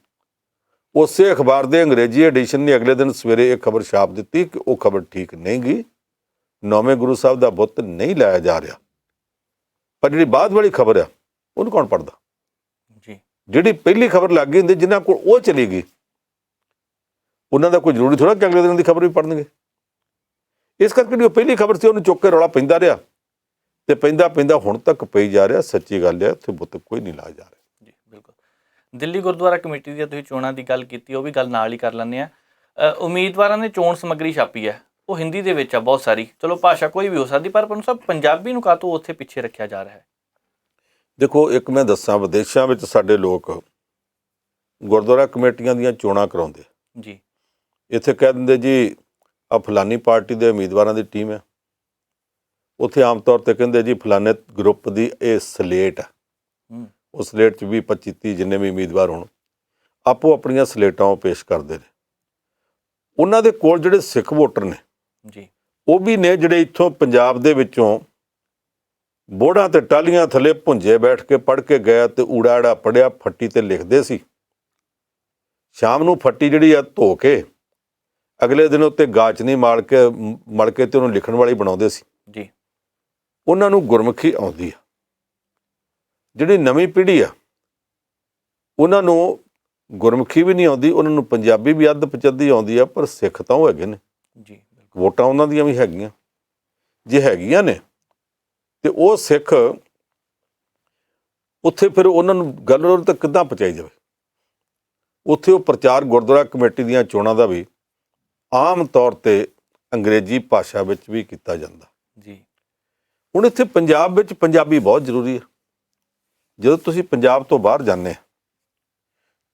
ਉਸੇ ਅਖਬਾਰ ਦੇ ਅੰਗਰੇਜ਼ੀ ਐਡੀਸ਼ਨ ਨੇ ਅਗਲੇ ਦਿਨ ਸਵੇਰੇ ਇਹ ਖਬਰ ਛਾਪ ਦਿੱਤੀ ਕਿ ਉਹ ਖਬਰ ਠੀਕ ਨਹੀਂ ਗਈ, ਨੌਵੇਂ ਗੁਰੂ ਸਾਹਿਬ ਦਾ ਬੁੱਤ ਨਹੀਂ ਲਾਇਆ ਜਾ ਰਿਹਾ। ਪਰ ਜਿਹੜੀ ਬਾਅਦ ਵਾਲੀ ਖਬਰ ਆ ਉਹਨੂੰ ਕੌਣ ਪੜ੍ਹਦਾ? ਜੀ ਜਿਹੜੀ ਪਹਿਲੀ ਖਬਰ ਲੱਗ ਗਈ ਹੁੰਦੀ, ਜਿਨ੍ਹਾਂ ਕੋਲ ਉਹ ਚਲੀ ਗਈ, ਉਹਨਾਂ ਦਾ ਕੋਈ ਜ਼ਰੂਰੀ ਥੋੜ੍ਹਾ ਕਿ ਅਗਲੇ ਦਿਨ ਦੀ ਖਬਰ ਵੀ ਪੜ੍ਹਨਗੇ। ਇਸ ਕਰਕੇ ਜਿਹੜੀ ਉਹ ਪਹਿਲੀ ਖਬਰ ਸੀ ਉਹਨੂੰ ਚੁੱਕ ਕੇ ਰੌਲਾ ਪੈਂਦਾ ਰਿਹਾ, ਤੇ ਪੈਂਦਾ ਪੈਂਦਾ ਹੁਣ ਤੱਕ ਪਈ ਜਾ ਰਿਹਾ। ਸੱਚੀ ਗੱਲ ਹੈ, ਉੱਥੇ ਬੁੱਤ ਕੋਈ ਨਹੀਂ ਲਾਇਆ ਜਾ ਰਿਹਾ। ਜੀ ਬਿਲਕੁਲ। ਦਿੱਲੀ ਗੁਰਦੁਆਰਾ ਕਮੇਟੀ ਦੀਆਂ ਤੁਸੀਂ ਚੋਣਾਂ ਦੀ ਗੱਲ ਕੀਤੀ, ਉਹ ਵੀ ਗੱਲ ਨਾਲ ਹੀ ਕਰ ਲੈਂਦੇ ਆ। ਉਮੀਦਵਾਰਾਂ ਨੇ ਚੋਣ ਸਮੱਗਰੀ ਛਾਪੀ ਹੈ, ਉਹ ਹਿੰਦੀ ਦੇ ਵਿੱਚ ਆ ਬਹੁਤ ਸਾਰੀ। ਚਲੋ ਭਾਸ਼ਾ ਕੋਈ ਵੀ ਹੋ ਸਕਦੀ, ਪਰ ਪੰਨੂ ਸਾਹਿਬ ਪੰਜਾਬੀ ਨੂੰ ਕਾਹਤੋਂ ਉੱਥੇ ਪਿੱਛੇ ਰੱਖਿਆ ਜਾ ਰਿਹਾ ਹੈ? ਦੇਖੋ, ਇੱਕ ਮੈਂ ਦੱਸਾਂ, ਵਿਦੇਸ਼ਾਂ ਵਿੱਚ ਸਾਡੇ ਲੋਕ ਗੁਰਦੁਆਰਾ ਕਮੇਟੀਆਂ ਦੀਆਂ ਚੋਣਾਂ ਕਰਾਉਂਦੇ ਜੀ। ਇੱਥੇ ਕਹਿ ਦਿੰਦੇ ਜੀ ਆ ਫਲਾਨੀ ਪਾਰਟੀ ਦੇ ਉਮੀਦਵਾਰਾਂ ਦੀ ਟੀਮ ਹੈ। ਉੱਥੇ ਆਮ ਤੌਰ 'ਤੇ ਕਹਿੰਦੇ ਜੀ ਫਲਾਣੇ ਗਰੁੱਪ ਦੀ ਇਹ ਸਲੇਟ ਹੈ। ਉਹ ਸਲੇਟ 'ਚ 20, 25, 30 ਜਿੰਨੇ ਵੀ ਉਮੀਦਵਾਰ ਹੋਣ, ਆਪੋ ਆਪਣੀਆਂ ਸਲੇਟਾਂ ਉਹ ਪੇਸ਼ ਕਰਦੇ ਨੇ। ਉਹਨਾਂ ਦੇ ਕੋਲ ਜਿਹੜੇ ਸਿੱਖ ਵੋਟਰ ਨੇ ਜੀ, ਉਹ ਵੀ ਨੇ ਜਿਹੜੇ ਇੱਥੋਂ ਪੰਜਾਬ ਦੇ ਵਿੱਚੋਂ ਬੋੜਾਂ ਤੇ ਟਾਹਲੀਆਂ ਥੱਲੇ ਭੁੰਜੇ ਬੈਠ ਕੇ ਪੜ੍ਹ ਕੇ ਗਿਆ ਤੇ ਊੜਾ ਆੜਾ ਪੜ੍ਹਿਆ, ਫੱਟੀ ਤੇ ਲਿਖਦੇ ਸੀ। ਸ਼ਾਮ ਨੂੰ ਫੱਟੀ ਜਿਹੜੀ ਆ ਧੋ ਕੇ ਅਗਲੇ ਦਿਨ ਉੱਤੇ ਗਾਚ ਨਹੀਂ ਮਲ ਕੇ ਤੇ ਉਹਨੂੰ ਲਿਖਣ ਵਾਲੀ ਬਣਾਉਂਦੇ ਸੀ ਜੀ। ਉਹਨਾਂ ਨੂੰ ਗੁਰਮੁਖੀ ਆਉਂਦੀ ਆ। ਜਿਹੜੀ ਨਵੀਂ ਪੀੜ੍ਹੀ ਆ ਉਹਨਾਂ ਨੂੰ ਗੁਰਮੁਖੀ ਵੀ ਨਹੀਂ ਆਉਂਦੀ, ਉਹਨਾਂ ਨੂੰ ਪੰਜਾਬੀ ਵੀ ਅੱਧ ਪਚੱਧੀ ਆਉਂਦੀ ਆ, ਪਰ ਸਿੱਖ ਤਾਂ ਉਹ ਹੈਗੇ ਨੇ ਜੀ। ਵੋਟਾਂ ਉਹਨਾਂ ਦੀਆਂ ਵੀ ਹੈਗੀਆਂ। ਜੇ ਹੈਗੀਆਂ ਨੇ ਤੇ ਉਹ ਸਿੱਖ ਉੱਥੇ ਫਿਰ ਉਹਨਾਂ ਨੂੰ ਗੱਲ ਤੱਕ ਕਿੱਦਾਂ ਪਹੁੰਚਾਈ ਜਾਵੇ? ਉੱਥੇ ਉਹ ਪ੍ਰਚਾਰ ਗੁਰਦੁਆਰਾ ਕਮੇਟੀ ਦੀਆਂ ਚੋਣਾਂ ਦਾ ਵੀ ਆਮ ਤੌਰ 'ਤੇ ਅੰਗਰੇਜ਼ੀ ਭਾਸ਼ਾ ਵਿੱਚ ਵੀ ਕੀਤਾ ਜਾਂਦਾ ਜੀ। ਹੁਣ ਇੱਥੇ ਪੰਜਾਬ ਵਿੱਚ ਪੰਜਾਬੀ ਬਹੁਤ ਜ਼ਰੂਰੀ ਹੈ। ਜਦੋਂ ਤੁਸੀਂ ਪੰਜਾਬ ਤੋਂ ਬਾਹਰ ਜਾਂਦੇ ਆ,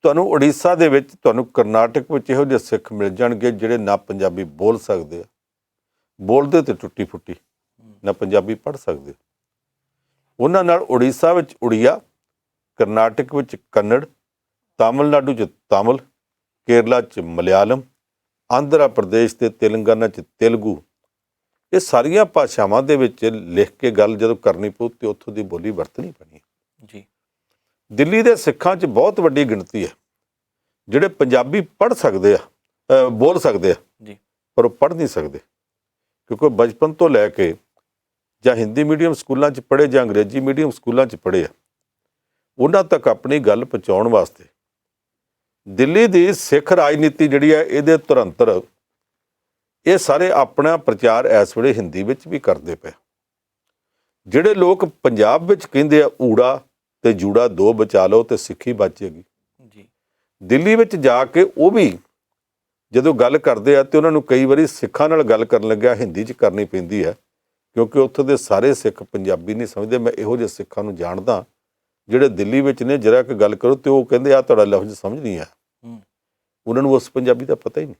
ਤੁਹਾਨੂੰ ਉੜੀਸਾ ਦੇ ਵਿੱਚ, ਤੁਹਾਨੂੰ ਕਰਨਾਟਕ ਵਿੱਚ ਇਹੋ ਜਿਹੇ ਸਿੱਖ ਮਿਲ ਜਾਣਗੇ ਜਿਹੜੇ ਨਾ ਪੰਜਾਬੀ ਬੋਲ ਸਕਦੇ ਆ, ਬੋਲਦੇ ਤੇ ਟੁੱਟੀ ਫੁੱਟੀ, ਨਾ ਪੰਜਾਬੀ ਪੜ੍ਹ ਸਕਦੇ। ਉਹਨਾਂ ਨਾਲ ਉੜੀਸਾ ਵਿੱਚ ਉੜੀਆ, ਕਰਨਾਟਕ ਵਿੱਚ ਕੰਨੜ, ਤਾਮਿਲਨਾਡੂ 'ਚ ਤਾਮਿਲ, ਕੇਰਲਾ 'ਚ ਮਲਿਆਲਮ, ਆਂਧਰਾ ਪ੍ਰਦੇਸ਼ ਤੇ ਤੇਲੰਗਾਨਾ 'ਚ ਤੇਲਗੂ, ਇਹ ਸਾਰੀਆਂ ਭਾਸ਼ਾਵਾਂ ਦੇ ਵਿੱਚ ਲਿਖ ਕੇ ਗੱਲ ਜਦੋਂ ਕਰਨੀ ਪਊ ਤੇ ਉੱਥੋਂ ਦੀ ਬੋਲੀ ਵਰਤਣੀ ਪੈਣੀ ਜੀ। ਦਿੱਲੀ ਦੇ ਸਿੱਖਾਂ 'ਚ ਬਹੁਤ ਵੱਡੀ ਗਿਣਤੀ ਹੈ ਜਿਹੜੇ ਪੰਜਾਬੀ ਪੜ੍ਹ ਸਕਦੇ ਆ, ਬੋਲ ਸਕਦੇ ਆ ਜੀ, ਪਰ ਉਹ ਪੜ੍ਹ ਨਹੀਂ ਸਕਦੇ, ਕਿਉਂਕਿ ਬਚਪਨ ਤੋਂ ਲੈ ਕੇ ਜਾਂ ਹਿੰਦੀ ਮੀਡੀਅਮ ਸਕੂਲਾਂ 'ਚ ਪੜ੍ਹੇ ਜਾਂ ਅੰਗਰੇਜ਼ੀ ਮੀਡੀਅਮ ਸਕੂਲਾਂ 'ਚ ਪੜ੍ਹੇ ਆ। ਉਹਨਾਂ ਤੱਕ ਆਪਣੀ ਗੱਲ ਪਹੁੰਚਾਉਣ ਵਾਸਤੇ ਦਿੱਲੀ ਦੀ ਸਿੱਖ ਰਾਜਨੀਤੀ ਜਿਹੜੀ ਹੈ, ਇਹਦੇ ਧੁਰੰਤਰ ਇਹ ਸਾਰੇ ਆਪਣਾ ਪ੍ਰਚਾਰ ਇਸ ਵੇਲੇ ਹਿੰਦੀ ਵਿੱਚ ਵੀ ਕਰਦੇ ਪਏ। ਜਿਹੜੇ ਲੋਕ ਪੰਜਾਬ ਵਿੱਚ ਕਹਿੰਦੇ ਆ ਊੜਾ ਤੇ ਜੂੜਾ ਦੋ ਬਚਾ ਲਓ ਤੇ ਸਿੱਖੀ ਬਚੇਗੀ, ਜੀ, ਦਿੱਲੀ ਵਿੱਚ ਜਾ ਕੇ ਉਹ ਵੀ ਜਦੋਂ ਗੱਲ ਕਰਦੇ ਆ ਤੇ ਉਹਨਾਂ ਨੂੰ ਕਈ ਵਾਰੀ ਸਿੱਖਾਂ ਨਾਲ ਗੱਲ ਕਰਨ ਲੱਗਿਆ ਹਿੰਦੀ 'ਚ ਕਰਨੀ ਪੈਂਦੀ ਹੈ, ਕਿਉਂਕਿ ਉੱਥੋਂ ਦੇ ਸਾਰੇ ਸਿੱਖ ਪੰਜਾਬੀ ਨਹੀਂ ਸਮਝਦੇ। ਮੈਂ ਇਹੋ ਜਿਹੇ ਸਿੱਖਾਂ ਨੂੰ ਜਾਣਦਾ ਜਿਹੜੇ ਦਿੱਲੀ ਵਿੱਚ ਨੇ, ਜਰਾ ਕਿ ਗੱਲ ਕਰੋ ਤੇ ਉਹ ਕਹਿੰਦੇ ਆ ਤੁਹਾਡਾ ਲਫ਼ਜ਼ ਸਮਝ ਨਹੀਂ ਆਇਆ, ਉਹਨਾਂ ਨੂੰ ਉਸ ਪੰਜਾਬੀ ਦਾ ਪਤਾ ਹੀ ਨਹੀਂ।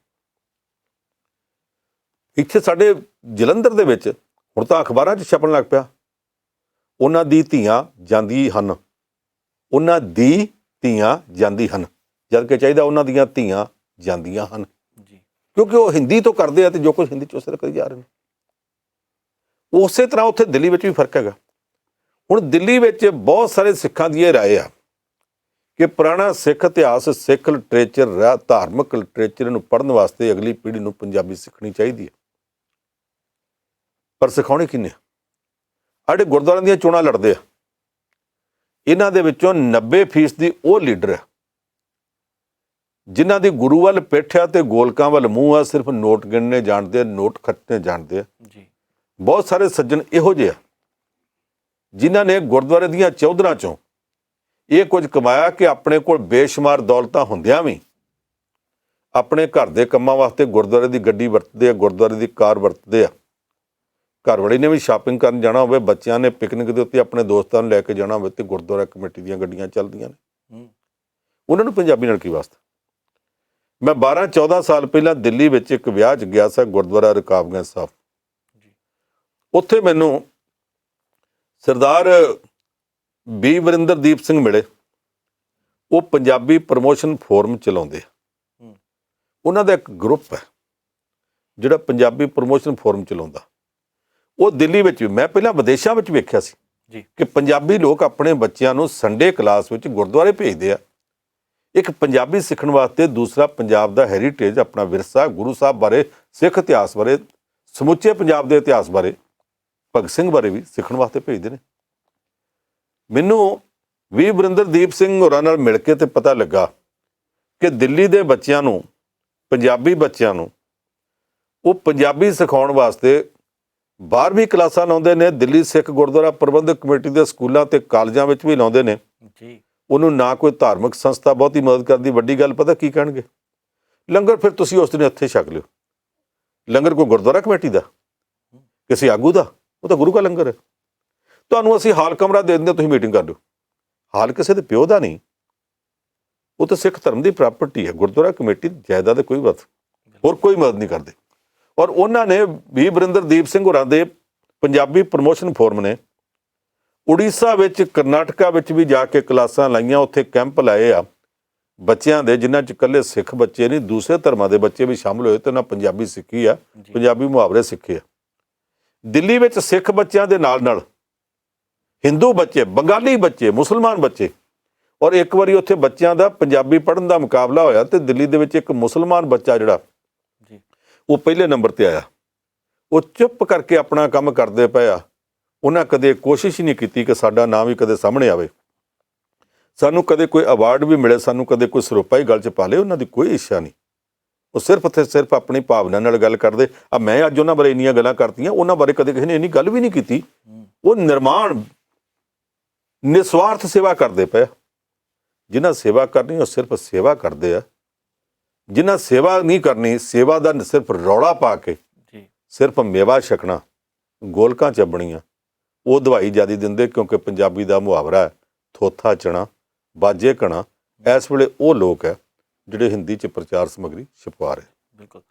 ਇੱਥੇ ਸਾਡੇ ਜਲੰਧਰ ਦੇ ਵਿੱਚ ਹੁਣ ਤਾਂ ਅਖਬਾਰਾਂ 'ਚ ਛਪਣ ਲੱਗ ਪਿਆ, ਉਹਨਾਂ ਦੀ ਧੀਆਂ ਜਾਂਦੀ ਹਨ, ਉਹਨਾਂ ਦੀ ਧੀਆਂ ਜਾਂਦੀ ਹਨ, ਜਦ ਕਿ ਚਾਹੀਦਾ ਉਹਨਾਂ ਦੀਆਂ ਧੀਆਂ ਜਾਂਦੀਆਂ ਹਨ ਜੀ, ਕਿਉਂਕਿ ਉਹ ਹਿੰਦੀ ਤੋਂ ਕਰਦੇ ਆ ਤੇ ਜੋ ਕੁਝ ਹਿੰਦੀ 'ਚ ਉਸੇ ਕਰੀ ਜਾ ਰਹੇ ਨੇ। ਉਸੇ ਤਰ੍ਹਾਂ ਉੱਥੇ ਦਿੱਲੀ ਵਿੱਚ ਵੀ ਫਰਕ ਹੈਗਾ। ਹੁਣ ਦਿੱਲੀ ਵਿੱਚ ਬਹੁਤ ਸਾਰੇ ਸਿੱਖਾਂ ਦੀ ਇਹ ਰਾਏ ਆ ਕਿ ਪੁਰਾਣਾ ਸਿੱਖ ਇਤਿਹਾਸ, ਸਿੱਖ ਲਿਟਰੇਚਰ, ਧਾਰਮਿਕ ਲਿਟਰੇਚਰ ਨੂੰ ਪੜ੍ਹਨ ਵਾਸਤੇ ਅਗਲੀ ਪੀੜ੍ਹੀ ਨੂੰ ਪੰਜਾਬੀ ਸਿੱਖਣੀ ਚਾਹੀਦੀ ਹੈ। ਪਰ ਸਿਖਾਉਣੀ ਕਿਹਨੇ? ਸਾਡੇ ਗੁਰਦੁਆਰਿਆਂ ਦੀਆਂ ਚੋਣਾਂ ਲੜਦੇ ਆ, ਇਹਨਾਂ ਦੇ ਵਿੱਚੋਂ 90% ਉਹ ਲੀਡਰ ਆ ਜਿਨ੍ਹਾਂ ਦੀ ਗੁਰੂ ਵੱਲ ਪਿੱਠ ਆ ਤੇ ਗੋਲਕਾਂ ਵੱਲ ਮੂੰਹ ਆ, ਸਿਰਫ ਨੋਟ ਗਿਣਨੇ ਜਾਣਦੇ ਆ, ਨੋਟ ਖੱਟਣੇ ਜਾਣਦੇ ਆ ਜੀ। ਬਹੁਤ ਸਾਰੇ ਸੱਜਣ ਇਹੋ ਜਿਹੇ ਆ ਜਿਨ੍ਹਾਂ ਨੇ ਗੁਰਦੁਆਰੇ ਦੀਆਂ ਚੌਧਰਾਂ 'ਚੋਂ ਇਹ ਕੁਝ ਕਮਾਇਆ ਕਿ ਆਪਣੇ ਕੋਲ ਬੇਸ਼ੁਮਾਰ ਦੌਲਤਾਂ ਹੁੰਦਿਆਂ ਵੀ ਆਪਣੇ ਘਰ ਦੇ ਕੰਮਾਂ ਵਾਸਤੇ ਗੁਰਦੁਆਰੇ ਦੀ ਗੱਡੀ ਵਰਤਦੇ ਆ, ਗੁਰਦੁਆਰੇ ਦੀ ਕਾਰ ਵਰਤਦੇ ਆ। ਘਰ ਵਾਲੀ ਨੇ ਵੀ ਸ਼ਾਪਿੰਗ ਕਰਨ ਜਾਣਾ ਹੋਵੇ, ਬੱਚਿਆਂ ਨੇ ਪਿਕਨਿਕ ਦੇ ਉੱਤੇ ਆਪਣੇ ਦੋਸਤਾਂ ਨੂੰ ਲੈ ਕੇ ਜਾਣਾ ਹੋਵੇ ਤੇ ਗੁਰਦੁਆਰਾ ਕਮੇਟੀ ਦੀਆਂ ਗੱਡੀਆਂ ਚੱਲਦੀਆਂ ਨੇ। ਉਹਨਾਂ ਨੂੰ ਪੰਜਾਬੀ ਨਾਲ ਕੀ ਵਾਸਤਾ? ਮੈਂ 12-14 ਸਾਲ ਪਹਿਲਾਂ ਦਿੱਲੀ ਵਿੱਚ ਇੱਕ ਵਿਆਹ 'ਚ ਗਿਆ ਸਾਂ, ਗੁਰਦੁਆਰਾ ਰਕਾਬਗੰਜ ਸਾਹਿਬ। ਉੱਥੇ ਮੈਨੂੰ ਸਰਦਾਰ ਬੀ ਵਰਿੰਦਰਦੀਪ ਸਿੰਘ ਮਿਲੇ। ਉਹ ਪੰਜਾਬੀ ਪ੍ਰਮੋਸ਼ਨ ਫੋਰਮ ਚਲਾਉਂਦੇ ਆ। ਉਹਨਾਂ ਦਾ ਇੱਕ ਗਰੁੱਪ ਹੈ ਜਿਹੜਾ ਪੰਜਾਬੀ ਪ੍ਰਮੋਸ਼ਨ ਫੋਰਮ ਚਲਾਉਂਦਾ, ਉਹ ਦਿੱਲੀ ਵਿੱਚ ਵੀ, ਮੈਂ ਪਹਿਲਾਂ ਵਿਦੇਸ਼ਾਂ ਵਿੱਚ ਵੇਖਿਆ ਸੀ ਜੀ ਕਿ ਪੰਜਾਬੀ ਲੋਕ ਆਪਣੇ ਬੱਚਿਆਂ ਨੂੰ ਸੰਡੇ ਕਲਾਸ ਵਿੱਚ ਗੁਰਦੁਆਰੇ ਭੇਜਦੇ ਆ, ਇੱਕ ਪੰਜਾਬੀ ਸਿੱਖਣ ਵਾਸਤੇ, ਦੂਸਰਾ ਪੰਜਾਬ ਦਾ ਹੈਰੀਟੇਜ, ਆਪਣਾ ਵਿਰਸਾ, ਗੁਰੂ ਸਾਹਿਬ ਬਾਰੇ, ਸਿੱਖ ਇਤਿਹਾਸ ਬਾਰੇ, ਸਮੁੱਚੇ ਪੰਜਾਬ ਦੇ ਇਤਿਹਾਸ ਬਾਰੇ, ਭਗਤ ਸਿੰਘ ਬਾਰੇ ਵੀ ਸਿੱਖਣ ਵਾਸਤੇ ਭੇਜਦੇ ਨੇ। ਮੈਨੂੰ ਵੀ ਵਰਿੰਦਰਦੀਪ ਸਿੰਘ ਹੋਰਾਂ ਨਾਲ ਮਿਲ ਕੇ ਤੇ ਪਤਾ ਲੱਗਾ ਕਿ ਦਿੱਲੀ ਦੇ ਬੱਚਿਆਂ ਨੂੰ, ਪੰਜਾਬੀ ਬੱਚਿਆਂ ਨੂੰ, ਉਹ ਪੰਜਾਬੀ ਸਿਖਾਉਣ ਵਾਸਤੇ 12ਵੀਂ ਕਲਾਸਾਂ ਲਾਉਂਦੇ ਨੇ। ਦਿੱਲੀ ਸਿੱਖ ਗੁਰਦੁਆਰਾ ਪ੍ਰਬੰਧਕ ਕਮੇਟੀ ਦੇ ਸਕੂਲਾਂ ਤੇ ਕਾਲਜਾਂ ਵਿੱਚ ਵੀ ਲਾਉਂਦੇ ਨੇ ਜੀ। ਉਹਨੂੰ ਨਾ ਕੋਈ ਧਾਰਮਿਕ ਸੰਸਥਾ ਬਹੁਤੀ ਮਦਦ ਕਰਦੀ। ਵੱਡੀ ਗੱਲ ਪਤਾ ਕੀ ਕਹਿਣਗੇ? ਲੰਗਰ ਫਿਰ ਤੁਸੀਂ ਉਸ ਦਿਨ ਇੱਥੇ ਛਕ ਲਿਓ। ਲੰਗਰ ਕੋਈ ਗੁਰਦੁਆਰਾ ਕਮੇਟੀ ਦਾ, ਕਿਸੇ ਆਗੂ ਦਾ? ਉਹ ਤਾਂ ਗੁਰੂ ਦਾ ਲੰਗਰ ਹੈ। ਤੁਹਾਨੂੰ ਅਸੀਂ ਹਾਲ ਕਮਰਾ ਦੇ ਦਿੰਦੇ, ਤੁਸੀਂ ਮੀਟਿੰਗ ਕਰ ਲਓ। ਹਾਲ ਕਿਸੇ ਦੇ ਪਿਓ ਦਾ ਨਹੀਂ, ਉਹ ਤਾਂ ਸਿੱਖ ਧਰਮ ਦੀ ਪ੍ਰਾਪਰਟੀ ਹੈ। ਗੁਰਦੁਆਰਾ ਕਮੇਟੀ ਜਾਇਦਾਦ ਕੋਈ ਹੋਰ ਕੋਈ ਮਦਦ ਨਹੀਂ ਕਰਦੇ। ਔਰ ਉਹਨਾਂ ਨੇ ਵੀ ਵਰਿੰਦਰਦੀਪ ਸਿੰਘ ਹੋਰਾਂ ਦੇ ਪੰਜਾਬੀ ਪ੍ਰਮੋਸ਼ਨ ਫੋਰਮ ਨੇ ਉੜੀਸਾ ਵਿੱਚ, ਕਰਨਾਟਕਾ ਵਿੱਚ ਵੀ ਜਾ ਕੇ ਕਲਾਸਾਂ ਲਾਈਆਂ, ਉੱਥੇ ਕੈਂਪ ਲਾਏ ਆ ਬੱਚਿਆਂ ਦੇ, ਜਿਨ੍ਹਾਂ 'ਚ ਇਕੱਲੇ ਸਿੱਖ ਬੱਚੇ ਨਹੀਂ, ਦੂਸਰੇ ਧਰਮਾਂ ਦੇ ਬੱਚੇ ਵੀ ਸ਼ਾਮਲ ਹੋਏ ਤੇ ਉਹਨਾਂ ਪੰਜਾਬੀ ਸਿੱਖੀ ਆ, ਪੰਜਾਬੀ ਮੁਹਾਵਰੇ ਸਿੱਖੇ ਆ। ਦਿੱਲੀ ਵਿੱਚ ਸਿੱਖ ਬੱਚਿਆਂ ਦੇ ਨਾਲ ਨਾਲ ਹਿੰਦੂ ਬੱਚੇ, ਬੰਗਾਲੀ ਬੱਚੇ, ਮੁਸਲਮਾਨ ਬੱਚੇ। ਔਰ ਇੱਕ ਵਾਰੀ ਉੱਥੇ ਬੱਚਿਆਂ ਦਾ ਪੰਜਾਬੀ ਪੜ੍ਹਨ ਦਾ ਮੁਕਾਬਲਾ ਹੋਇਆ ਤੇ ਦਿੱਲੀ ਦੇ ਵਿੱਚ ਇੱਕ ਮੁਸਲਮਾਨ ਬੱਚਾ ਜਿਹੜਾ ਉਹ ਪਹਿਲੇ ਨੰਬਰ ਤੇ ਆਇਆ। ਉਹ ਚੁੱਪ ਕਰਕੇ ਆਪਣਾ ਕੰਮ ਕਰਦੇ ਪਏ ਆ। ਉਹਨਾਂ ਕਦੇ ਕੋਸ਼ਿਸ਼ ਹੀ ਨਹੀਂ ਕੀਤੀ ਕਿ ਸਾਡਾ ਨਾਮ ਵੀ ਕਦੇ ਸਾਹਮਣੇ ਆਵੇ, ਸਾਨੂੰ ਕਦੇ ਕੋਈ ਅਵਾਰਡ ਵੀ ਮਿਲੇ, ਸਾਨੂੰ ਕਦੇ ਕੋਈ ਸਰੋਪਾ ਹੀ ਗੱਲ 'ਚ ਪਾ ਲੇ। ਉਹਨਾਂ ਦੀ ਕੋਈ ਇੱਛਾ ਨਹੀਂ। ਉਹ ਸਿਰਫ ਅਤੇ ਸਿਰਫ ਆਪਣੀ ਭਾਵਨਾ ਨਾਲ ਗੱਲ ਕਰਦੇ ਆ। ਮੈਂ ਅੱਜ ਉਹਨਾਂ ਬਾਰੇ ਇੰਨੀਆਂ ਗੱਲਾਂ ਕਰਤੀਆਂ, ਉਹਨਾਂ ਬਾਰੇ ਕਦੇ ਕਿਸੇ ਨੇ ਇੰਨੀ ਗੱਲ ਵੀ ਨਹੀਂ ਕੀਤੀ। ਉਹ ਨਿਰਮਾਣ, ਨਿਸਵਾਰਥ ਸੇਵਾ ਕਰਦੇ ਪਏ। ਜਿਨ੍ਹਾਂ ਸੇਵਾ ਕਰਨੀ ਉਹ ਸਿਰਫ ਸੇਵਾ ਕਰਦੇ ਆ। ਜਿਨ੍ਹਾਂ ਸੇਵਾ ਨਹੀਂ ਕਰਨੀ, ਸੇਵਾ ਦਾ ਸਿਰਫ ਰੌਲਾ ਪਾ ਕੇ ਸਿਰਫ ਮੇਵਾ ਛਕਣਾ, ਗੋਲਕਾਂ ਚੱਬਣੀਆਂ, ਉਹ ਦਵਾਈ ਜ਼ਿਆਦਾ ਦਿੰਦੇ। ਕਿਉਂਕਿ ਪੰਜਾਬੀ ਦਾ ਮੁਹਾਵਰਾ ਹੈ, ਥੋਥਾ ਚਣਾ ਬਾਜੇ ਕਣਾ। ਇਸ ਵੇਲੇ ਉਹ ਲੋਕ ਹੈ ਜਿਹੜੇ ਹਿੰਦੀ 'ਚ ਪ੍ਰਚਾਰ ਸਮੱਗਰੀ ਛਪਵਾ ਰਹੇ। ਬਿਲਕੁਲ।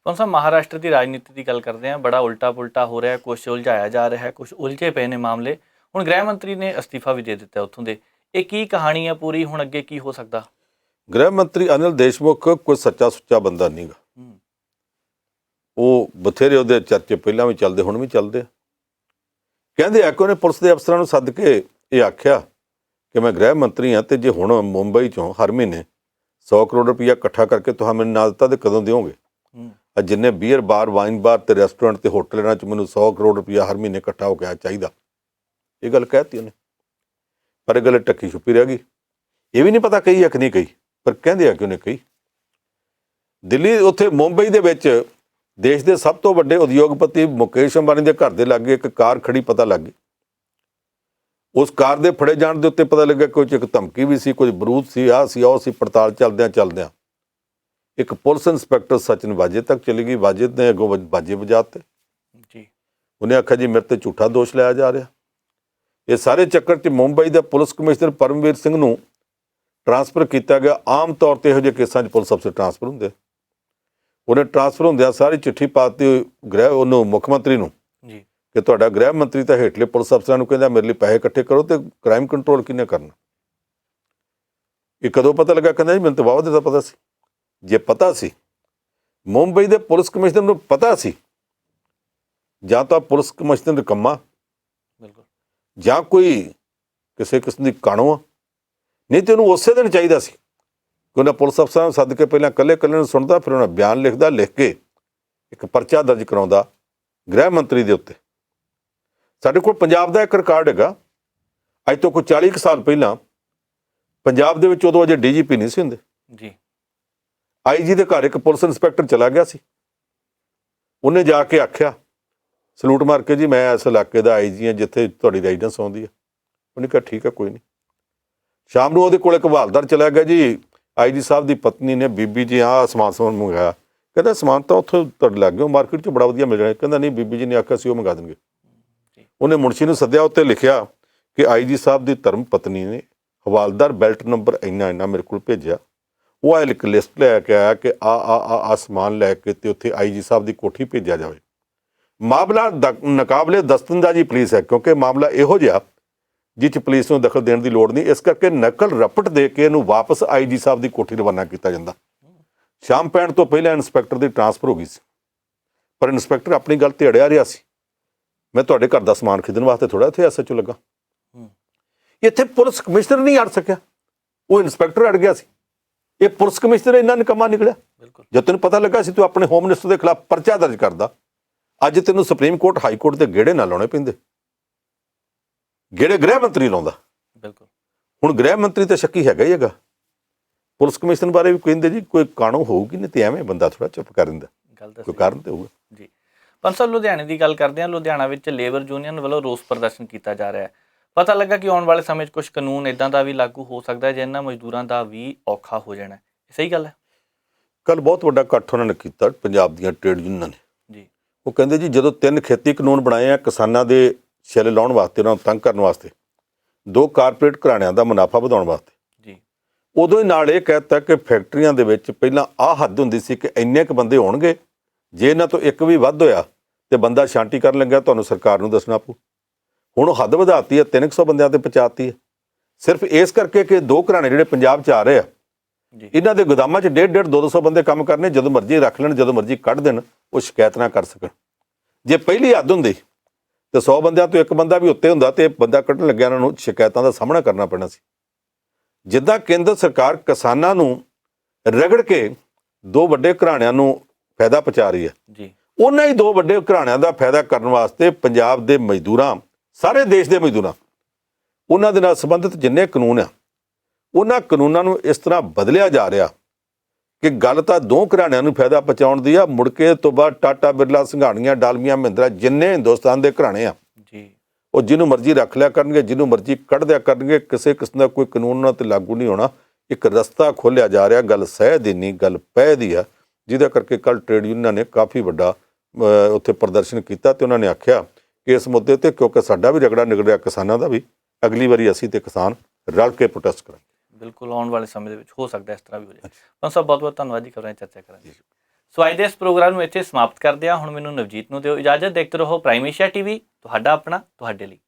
ਪੰਜ ਸਾਹਿਬ, ਮਹਾਰਾਸ਼ਟਰ ਦੀ ਰਾਜਨੀਤੀ ਦੀ ਗੱਲ ਕਰਦੇ ਹਾਂ। ਬੜਾ ਉਲਟਾ ਪੁਲਟਾ ਹੋ ਰਿਹਾ, ਕੁਛ ਉਲਝਾਇਆ ਜਾ ਰਿਹਾ ਹੈ, ਕੁਛ ਉਲਝੇ ਪਏ ਨੇ ਮਾਮਲੇ। ਹੁਣ ਗ੍ਰਹਿ ਮੰਤਰੀ ਨੇ ਅਸਤੀਫਾ ਵੀ ਦੇ ਦਿੱਤਾ ਉੱਥੋਂ ਦੇ। ਇਹ ਕੀ ਕਹਾਣੀ ਹੈ ਪੂਰੀ? ਹੁਣ ਅੱਗੇ ਕੀ ਹੋ ਸਕਦਾ? ਗ੍ਰਹਿ ਮੰਤਰੀ ਅਨਿਲ ਦੇਸ਼ਮੁਖ ਕੋਈ ਸੱਚਾ ਸੁੱਚਾ ਬੰਦਾ ਨਹੀਂ ਗਾ। ਉਹ ਬਥੇਰੇ ਉਹਦੇ ਚਰਚੇ ਪਹਿਲਾਂ ਵੀ ਚੱਲਦੇ, ਹੁਣ ਵੀ ਚੱਲਦੇ। ਕਹਿੰਦੇ ਆ ਕਿ ਉਹਨੇ ਪੁਲਿਸ ਦੇ ਅਫਸਰਾਂ ਨੂੰ ਸੱਦ ਕੇ ਇਹ ਆਖਿਆ ਕਿ ਮੈਂ ਗ੍ਰਹਿ ਮੰਤਰੀ ਹਾਂ, ਤੇ ਜੇ ਹੁਣ ਮੁੰਬਈ 'ਚੋਂ ਹਰ ਮਹੀਨੇ 100 ਕਰੋੜ ਰੁਪਈਆ ਇਕੱਠਾ ਕਰਕੇ ਤੁਸੀਂ ਮੈਨੂੰ ਨਾ ਦਿੱਤਾ ਤੇ ਕਦੋਂ ਦਿਓਗੇ? ਜਿੰਨੇ ਬੀਅਰ ਬਾਰ, ਵਾਈਨ ਬਾਰ ਤੇ ਰੈਸਟੋਰੈਂਟ ਤੇ ਹੋਟਲ ਇਹਨਾਂ 'ਚ ਮੈਨੂੰ 100 ਕਰੋੜ ਰੁਪਈਆ ਹਰ ਮਹੀਨੇ ਇਕੱਠਾ ਹੋ ਗਿਆ ਚਾਹੀਦਾ। ਇਹ ਗੱਲ ਕਹਿਤੀ ਉਹਨੇ, ਪਰ ਇਹ ਗੱਲ ਟੱਕੀ ਛੁਪੀ ਰਹਿ ਗਈ। ਇਹ ਵੀ ਨਹੀਂ ਪਤਾ ਕਹੀ ਆ ਕਿ ਨਹੀਂ ਕਹੀ, ਪਰ ਕਹਿੰਦੇ ਆ ਕਿ ਉਹਨੇ ਕਹੀ। ਦਿੱਲੀ, ਉੱਥੇ ਮੁੰਬਈ ਦੇ ਵਿੱਚ ਦੇਸ਼ ਦੇ ਸਭ ਤੋਂ ਵੱਡੇ ਉਦਯੋਗਪਤੀ ਮੁਕੇਸ਼ ਅੰਬਾਨੀ ਦੇ ਘਰ ਦੇ ਲਾਗੇ ਇੱਕ ਕਾਰ ਖੜੀ ਪਤਾ ਲੱਗ ਗਈ। ਉਸ ਕਾਰ ਦੇ ਫੜੇ ਜਾਣ ਦੇ ਉੱਤੇ ਪਤਾ ਲੱਗਾ ਕੁਝ ਇੱਕ ਧਮਕੀ ਵੀ ਸੀ, ਕੁਝ ਬਰੂਦ ਸੀ, ਆਹ ਸੀ, ਉਹ ਸੀ। ਪੜਤਾਲ ਚੱਲਦਿਆਂ ਇੱਕ ਪੁਲਿਸ ਇੰਸਪੈਕਟਰ ਸਚਿਨ ਵਾਜੇ ਤੱਕ ਚਲੀ ਗਈ। ਵਾਜੇ ਨੇ ਅੱਗੋਂ ਬਾਜੇ ਵਜਾਤੇ ਜੀ। ਉਹਨੇ ਆਖਿਆ ਜੀ ਮੇਰੇ ਤੇ ਝੂਠਾ ਦੋਸ਼ ਲਾਇਆ ਜਾ ਰਿਹਾ। ਇਹ ਸਾਰੇ ਚੱਕਰ 'ਚ ਮੁੰਬਈ ਦਾ ਪੁਲਿਸ ਕਮਿਸ਼ਨਰ ਪਰਮਵੀਰ ਸਿੰਘ ਨੂੰ ਟਰਾਂਸਫਰ ਕੀਤਾ ਗਿਆ। ਆਮ ਤੌਰ 'ਤੇ ਇਹੋ ਜਿਹੇ ਕੇਸਾਂ 'ਚ ਪੁਲਿਸ ਅਫਸਰ ਟਰਾਂਸਫਰ ਹੁੰਦੇ। ਉਹਨੇ ਟਰਾਂਸਫਰ ਹੁੰਦਿਆਂ ਸਾਰੀ ਚਿੱਠੀ ਪਾਤੀ ਉਹਨੂੰ, ਮੁੱਖ ਮੰਤਰੀ ਨੂੰ, ਕਿ ਤੁਹਾਡਾ ਗ੍ਰਹਿ ਮੰਤਰੀ ਤਾਂ ਹੇਠਲੇ ਪੁਲਿਸ ਅਫਸਰਾਂ ਨੂੰ ਕਹਿੰਦਾ ਮੇਰੇ ਲਈ ਪੈਸੇ ਇਕੱਠੇ ਕਰੋ ਤੇ ਕ੍ਰਾਈਮ ਕੰਟਰੋਲ ਕਿਹਨੇ ਕਰਨਾ। ਇਹ ਕਦੋਂ ਪਤਾ ਲੱਗਾ? ਕਹਿੰਦਾ ਜੀ ਮੈਨੂੰ ਤਾਂ ਵਾਹਵਾ ਦਾ ਪਤਾ ਸੀ। ਜੇ ਪਤਾ ਸੀ, ਮੁੰਬਈ ਦੇ ਪੁਲਿਸ ਕਮਿਸ਼ਨਰ ਨੂੰ ਪਤਾ ਸੀ, ਜਾਂ ਤਾਂ ਪੁਲਿਸ ਕਮਿਸ਼ਨਰ ਨਿਕੰਮਾ, ਜਾਂ ਕੋਈ ਕਿਸੇ ਕਿਸਮ ਦੀ ਕਾਣੋ ਆ, ਨਹੀਂ ਤੇ ਉਹਨੂੰ ਉਸੇ ਦਿਨ ਚਾਹੀਦਾ ਸੀ ਕਿ ਉਹਨਾਂ ਪੁਲਿਸ ਅਫਸਰਾਂ ਨੂੰ ਸੱਦ ਕੇ ਪਹਿਲਾਂ ਇਕੱਲੇ ਨੂੰ ਸੁਣਦਾ, ਫਿਰ ਉਹਨਾਂ ਬਿਆਨ ਲਿਖਦਾ, ਲਿਖ ਕੇ ਇੱਕ ਪਰਚਾ ਦਰਜ ਕਰਾਉਂਦਾ ਗ੍ਰਹਿ ਮੰਤਰੀ ਦੇ ਉੱਤੇ। ਸਾਡੇ ਕੋਲ ਪੰਜਾਬ ਦਾ ਇੱਕ ਰਿਕਾਰਡ ਹੈਗਾ। ਅੱਜ ਤੋਂ ਕੋਈ 40 ਕੁ ਸਾਲ ਪਹਿਲਾਂ ਪੰਜਾਬ ਦੇ ਵਿੱਚ, ਉਦੋਂ ਅਜੇ DGP ਨਹੀਂ ਸੀ ਹੁੰਦੇ ਜੀ, IG ਦੇ ਘਰ ਇੱਕ ਪੁਲਿਸ ਇੰਸਪੈਕਟਰ ਚਲਾ ਗਿਆ ਸੀ। ਉਹਨੇ ਜਾ ਕੇ ਆਖਿਆ, ਸਲੂਟ ਮਾਰ ਕੇ, ਜੀ ਮੈਂ ਇਸ ਇਲਾਕੇ ਦਾ IG ਹਾਂ ਜਿੱਥੇ ਤੁਹਾਡੀ ਰੈਜ਼ੀਡੈਂਸ ਆਉਂਦੀ ਹੈ। ਉਹਨੇ ਕਿਹਾ ਠੀਕ ਹੈ, ਕੋਈ ਨਹੀਂ। ਸ਼ਾਮ ਨੂੰ ਉਹਦੇ ਕੋਲ ਇੱਕ ਹਵਾਲਦਾਰ ਚਲਾ ਗਿਆ, ਜੀ IG ਸਾਹਿਬ ਦੀ ਪਤਨੀ ਨੇ, ਬੀਬੀ ਜੀ ਆਹ ਸਮਾਨ ਮੰਗਾਇਆ। ਕਹਿੰਦਾ ਸਮਾਨ ਤਾਂ ਉੱਥੋਂ ਤੁਹਾਡੇ ਲੱਗ ਗਿਆ, ਮਾਰਕੀਟ 'ਚ ਬੜਾ ਵਧੀਆ ਮਿਲ ਰਿਹਾ। ਕਹਿੰਦਾ ਨਹੀਂ, ਬੀਬੀ ਜੀ ਨੇ ਆਖਿਆ ਸੀ ਉਹ ਮੰਗਾ ਦੇਣਗੇ। ਉਹਨੇ ਮੁਨਸ਼ੀ ਨੂੰ ਸੱਦਿਆ, ਉੱਤੇ ਲਿਖਿਆ ਕਿ IG ਸਾਹਿਬ ਦੀ ਧਰਮ ਪਤਨੀ ਨੇ ਹਵਾਲਦਾਰ ਬੈਲਟ ਨੰਬਰ ਇੰਨਾ ਮੇਰੇ ਕੋਲ ਭੇਜਿਆ। ਉਹ ਇੱਕ ਲਿਸਟ ਲੈ ਕੇ ਆਇਆ ਕਿ ਆ ਸਮਾਨ ਲੈ ਕੇ ਤੇ ਉੱਥੇ IG ਸਾਹਿਬ ਦੀ ਕੋਠੀ ਭੇਜਿਆ ਜਾਵੇ। ਮਾਮਲਾ ਨਕਾਬਲੇ ਦਸਤਅੰਦਾਜ਼ੀ ਪੁਲਿਸ ਹੈ, ਕਿਉਂਕਿ ਮਾਮਲਾ ਇਹੋ ਜਿਹਾ ਜਿਸ 'ਚ ਪੁਲਿਸ ਨੂੰ ਦਖਲ ਦੇਣ ਦੀ ਲੋੜ ਨਹੀਂ। ਇਸ ਕਰਕੇ ਨਕਲ ਰਪਟ ਦੇ ਕੇ ਇਹਨੂੰ ਵਾਪਸ IG ਸਾਹਿਬ ਦੀ ਕੋਠੀ ਰਵਾਨਾ ਕੀਤਾ ਜਾਂਦਾ। ਸ਼ਾਮ ਪੈਣ ਤੋਂ ਪਹਿਲਾਂ ਇੰਸਪੈਕਟਰ ਦੀ ਟਰਾਂਸਫਰ ਹੋ ਗਈ ਸੀ। ਪਰ ਇੰਸਪੈਕਟਰ ਆਪਣੀ ਗੱਲ ਤੇ ਅੜਿਆ ਰਿਹਾ ਸੀ। ਮੈਂ ਤੁਹਾਡੇ ਘਰ ਦਾ ਸਮਾਨ ਖਰੀਦਣ ਵਾਸਤੇ ਥੋੜਾ ਇੱਥੇ ਐਸਐਚਓ ਲੱਗਾ। ਇੱਥੇ ਪੁਲਿਸ ਕਮਿਸ਼ਨਰ ਨਹੀਂ ਅੜ ਸਕਿਆ, ਉਹ ਇੰਸਪੈਕਟਰ ਅੜ ਗਿਆ ਸੀ। ਇਹ ਪੁਲਿਸ ਕਮਿਸ਼ਨਰ ਇੰਨਾ ਨਿਕੰਮਾ ਨਿਕਲਿਆ। ਜਦ ਤੈਨੂੰ ਪਤਾ ਲੱਗਾ ਸੀ ਤੂੰ ਆਪਣੇ ਹੋਮ ਮਿਨਿਸਟਰ ਦੇ ਖਿਲਾਫ ਪਰਚਾ ਦਰਜ ਕਰਦਾ, ਅੱਜ ਤੈਨੂੰ ਸੁਪਰੀਮ ਕੋਰਟ ਹਾਈ ਕੋਰਟ ਦੇ ਗੇੜੇ ਨਾ ਲਾਉਣੇ ਪੈਂਦੇ, ਗੇੜੇ ਗ੍ਰਹਿ ਮੰਤਰੀ ਲਾਉਂਦਾ। ਬਿਲਕੁਲ। ਹੁਣ ਗ੍ਰਹਿ ਮੰਤਰੀ ਤਾਂ ਸ਼ੱਕੀ ਹੈਗਾ ਹੀ ਹੈਗਾ। ਪੁਲਿਸ ਕਮਿਸ਼ਨ ਬਾਰੇ ਵੀ ਕਹਿੰਦੇ ਜੀ ਕੋਈ ਕਾਣੂ ਹੋਊਗੀ, ਨਹੀਂ ਤੇ ਐਵੇਂ ਬੰਦਾ ਥੋੜਾ ਚੁੱਪ ਕਰ ਦਿੰਦਾ, ਗੱਲ ਤਾਂ ਕੋਈ ਕਾਰਨ ਤੇ ਹੋਊਗਾ ਜੀ। ਪੰਜ ਸਾਹਿਬ, ਲੁਧਿਆਣੇ ਦੀ ਗੱਲ ਕਰਦੇ ਹਾਂ। ਲੁਧਿਆਣਾ ਵਿੱਚ ਲੇਬਰ ਯੂਨੀਅਨ ਵੱਲੋਂ ਰੋਸ ਪ੍ਰਦਰਸ਼ਨ ਕੀਤਾ ਜਾ ਰਿਹਾ ਹੈ। ਪਤਾ ਲੱਗਾ ਕਿ ਆਉਣ ਵਾਲੇ ਸਮੇਂ 'ਚ ਕੁਝ ਕਾਨੂੰਨ ਇਦਾਂ ਦਾ ਵੀ ਲਾਗੂ ਹੋ ਸਕਦਾ ਹੈ ਜਿਨ੍ਹਾਂ ਮਜ਼ਦੂਰਾਂ ਦਾ ਵੀ ਔਖਾ ਹੋ ਜਾਣਾ ਹੈ। ਸਹੀ ਗੱਲ ਹੈ? ਕੱਲ ਬਹੁਤ ਵੱਡਾ ਇਕੱਠ ਉਹਨਾਂ ਨੇ ਕੀਤਾ ਪੰਜਾਬ ਦੀਆਂ ਟ੍ਰੇਡ ਯੂਨੀਅਨਾਂ ਨੇ ਜੀ। ਉਹ ਕਹਿੰਦੇ ਜੀ ਜਦੋਂ 3 ਖੇਤੀ ਕਾਨੂੰਨ ਬਣਾਏ ਆ ਕਿਸਾਨਾਂ ਦੇ ਛਿੱਲ ਲਾਉਣ ਵਾਸਤੇ, ਉਹਨਾਂ ਨੂੰ ਤੰਗ ਕਰਨ ਵਾਸਤੇ, 2 ਕਾਰਪੋਰੇਟ ਘਰਾਣਿਆਂ ਦਾ ਮੁਨਾਫਾ ਵਧਾਉਣ ਵਾਸਤੇ, ਜੀ, ਉਦੋਂ ਹੀ ਨਾਲ ਇਹ ਕਹਿ ਦਿੱਤਾ ਕਿ ਫੈਕਟਰੀਆਂ ਦੇ ਵਿੱਚ ਪਹਿਲਾਂ ਆਹ ਹੱਦ ਹੁੰਦੀ ਸੀ ਕਿ ਇੰਨੇ ਕੁ ਬੰਦੇ ਹੋਣਗੇ, ਜੇ ਇਹਨਾਂ ਤੋਂ ਇੱਕ ਵੀ ਵੱਧ ਹੋਇਆ ਤੇ ਬੰਦਾ ਛਾਂਟੀ ਕਰਨ ਲੱਗਿਆ ਤੁਹਾਨੂੰ ਸਰਕਾਰ ਨੂੰ ਦੱਸਣਾ ਪਊ। ਹੁਣ ਉਹ ਹੱਦ ਵਧਾਤੀ ਹੈ, 300 ਬੰਦਿਆਂ ਤੇ ਪਹੁੰਚਾਤੀ ਹੈ, ਸਿਰਫ ਇਸ ਕਰਕੇ ਕਿ 2 ਘਰਾਣੇ ਜਿਹੜੇ ਪੰਜਾਬ 'ਚ ਆ ਰਹੇ ਆ, ਇਹਨਾਂ ਦੇ ਗੋਦਾਮਾਂ 'ਚ 150-150 200 ਬੰਦੇ ਕੰਮ ਕਰਨੇ, ਜਦੋਂ ਮਰਜ਼ੀ ਰੱਖ ਲੈਣ, ਜਦੋਂ ਮਰਜ਼ੀ ਕੱਢ ਦੇਣ, ਉਹ ਸ਼ਿਕਾਇਤ ਨਾ ਕਰ ਸਕਣ। ਜੇ ਪਹਿਲੀ ਹੱਦ ਹੁੰਦੀ ਤੇ 100 ਬੰਦਿਆਂ ਤੋਂ ਇੱਕ ਬੰਦਾ ਵੀ ਉੱਤੇ ਹੁੰਦਾ ਤੇ ਬੰਦਾ ਕੱਢਣ ਲੱਗਿਆ ਉਹਨਾਂ ਨੂੰ ਸ਼ਿਕਾਇਤਾਂ ਦਾ ਸਾਹਮਣਾ ਕਰਨਾ ਪੈਣਾ ਸੀ। ਜਿੱਦਾਂ ਕੇਂਦਰ ਸਰਕਾਰ ਕਿਸਾਨਾਂ ਨੂੰ ਰਗੜ ਕੇ 2 ਵੱਡੇ ਘਰਾਣਿਆਂ ਨੂੰ ਫਾਇਦਾ ਪਹੁੰਚਾ ਰਹੀ ਹੈ, ਜੀ, ਉਹਨਾਂ ਹੀ 2 ਵੱਡੇ ਘਰਾਣਿਆਂ ਦਾ ਫਾਇਦਾ ਕਰਨ ਵਾਸਤੇ ਪੰਜਾਬ ਦੇ ਮਜ਼ਦੂਰਾਂ, ਸਾਰੇ ਦੇਸ਼ ਦੇ ਮਜ਼ਦੂਰਾਂ, ਉਹਨਾਂ ਦੇ ਨਾਲ ਸੰਬੰਧਿਤ ਜਿੰਨੇ ਕਾਨੂੰਨ ਆ, ਉਹਨਾਂ ਕਾਨੂੰਨਾਂ ਨੂੰ ਇਸ ਤਰ੍ਹਾਂ ਬਦਲਿਆ ਜਾ ਰਿਹਾ ਕਿ ਗੱਲ ਤਾਂ 2 ਘਰਾਣਿਆਂ ਨੂੰ ਫਾਇਦਾ ਪਹੁੰਚਾਉਣ ਦੀ ਆ। ਮੁੜ ਕੇ ਤੋਂ ਬਾਅਦ ਟਾਟਾ, ਬਿਰਲਾ, ਸੰਘਾਣੀਆਂ, ਡਾਲਮੀਆਂ, ਮਹਿੰਦਰਾ, ਜਿੰਨੇ ਹਿੰਦੁਸਤਾਨ ਦੇ ਘਰਾਣੇ ਆ ਜੀ, ਉਹ ਜਿਹਨੂੰ ਮਰਜ਼ੀ ਰੱਖ ਲਿਆ ਕਰਨਗੇ, ਜਿਹਨੂੰ ਮਰਜ਼ੀ ਕੱਢ ਦਿਆ ਕਰਨਗੇ, ਕਿਸੇ ਕਿਸਮ ਦਾ ਕੋਈ ਕਾਨੂੰਨ ਉਹਨਾਂ 'ਤੇ ਲਾਗੂ ਨਹੀਂ ਹੋਣਾ। ਇੱਕ ਰਸਤਾ ਖੋਲ੍ਹਿਆ ਜਾ ਰਿਹਾ। ਗੱਲ ਸਹਿ ਦੀ ਨਹੀਂ, ਗੱਲ ਪੈ ਦੀ ਆ, ਜਿਹਦਾ ਕਰਕੇ ਕੱਲ੍ਹ ਟ੍ਰੇਡ ਯੂਨੀਅਨਾਂ ਨੇ ਕਾਫੀ ਵੱਡਾ ਉੱਥੇ ਪ੍ਰਦਰਸ਼ਨ ਕੀਤਾ ਤੇ ਉਹਨਾਂ ਨੇ ਆਖਿਆ ਕਿ ਇਸ ਮੁੱਦੇ 'ਤੇ ਕਿਉਂਕਿ ਸਾਡਾ ਵੀ ਰਗੜਾ ਨਿਕਲ ਰਿਹਾ ਕਿਸਾਨਾਂ ਦਾ ਵੀ, ਅਗਲੀ ਵਾਰੀ ਅਸੀਂ ਤੇ ਕਿਸਾਨ ਰਲ ਕੇ ਪ੍ਰੋਟੈਸਟ ਕਰਾਂਗੇ। ਬਿਲਕੁਲ, ਆਉਣ ਵਾਲੇ ਸਮੇਂ ਦੇ ਵਿੱਚ ਹੋ ਸਕਦਾ ਇਸ ਤਰ੍ਹਾਂ ਵੀ ਹੋ ਜਾਏ। ਪੰਜ ਸਾਹਿਬ, ਬਹੁਤ ਬਹੁਤ ਧੰਨਵਾਦ ਜੀ, ਖਬਰਾਂ 'ਚ ਚਰਚਾ ਕਰਨ ਲਈ। ਸੋ ਅੱਜ ਦੇ ਇਸ ਪ੍ਰੋਗਰਾਮ ਨੂੰ ਇੱਥੇ ਸਮਾਪਤ ਕਰਦੇ ਹਾਂ। ਹੁਣ ਮੈਨੂੰ ਨਵਜੀਤ ਨੂੰ ਦਿਓ ਇਜਾਜ਼ਤ। ਦੇਖਦੇ ਰਹੋ ਪ੍ਰਾਈਮ ਏਸ਼ੀਆ ਟੀਵੀ, ਤੁਹਾਡਾ ਆਪਣਾ, ਤੁਹਾਡੇ ਲਈ।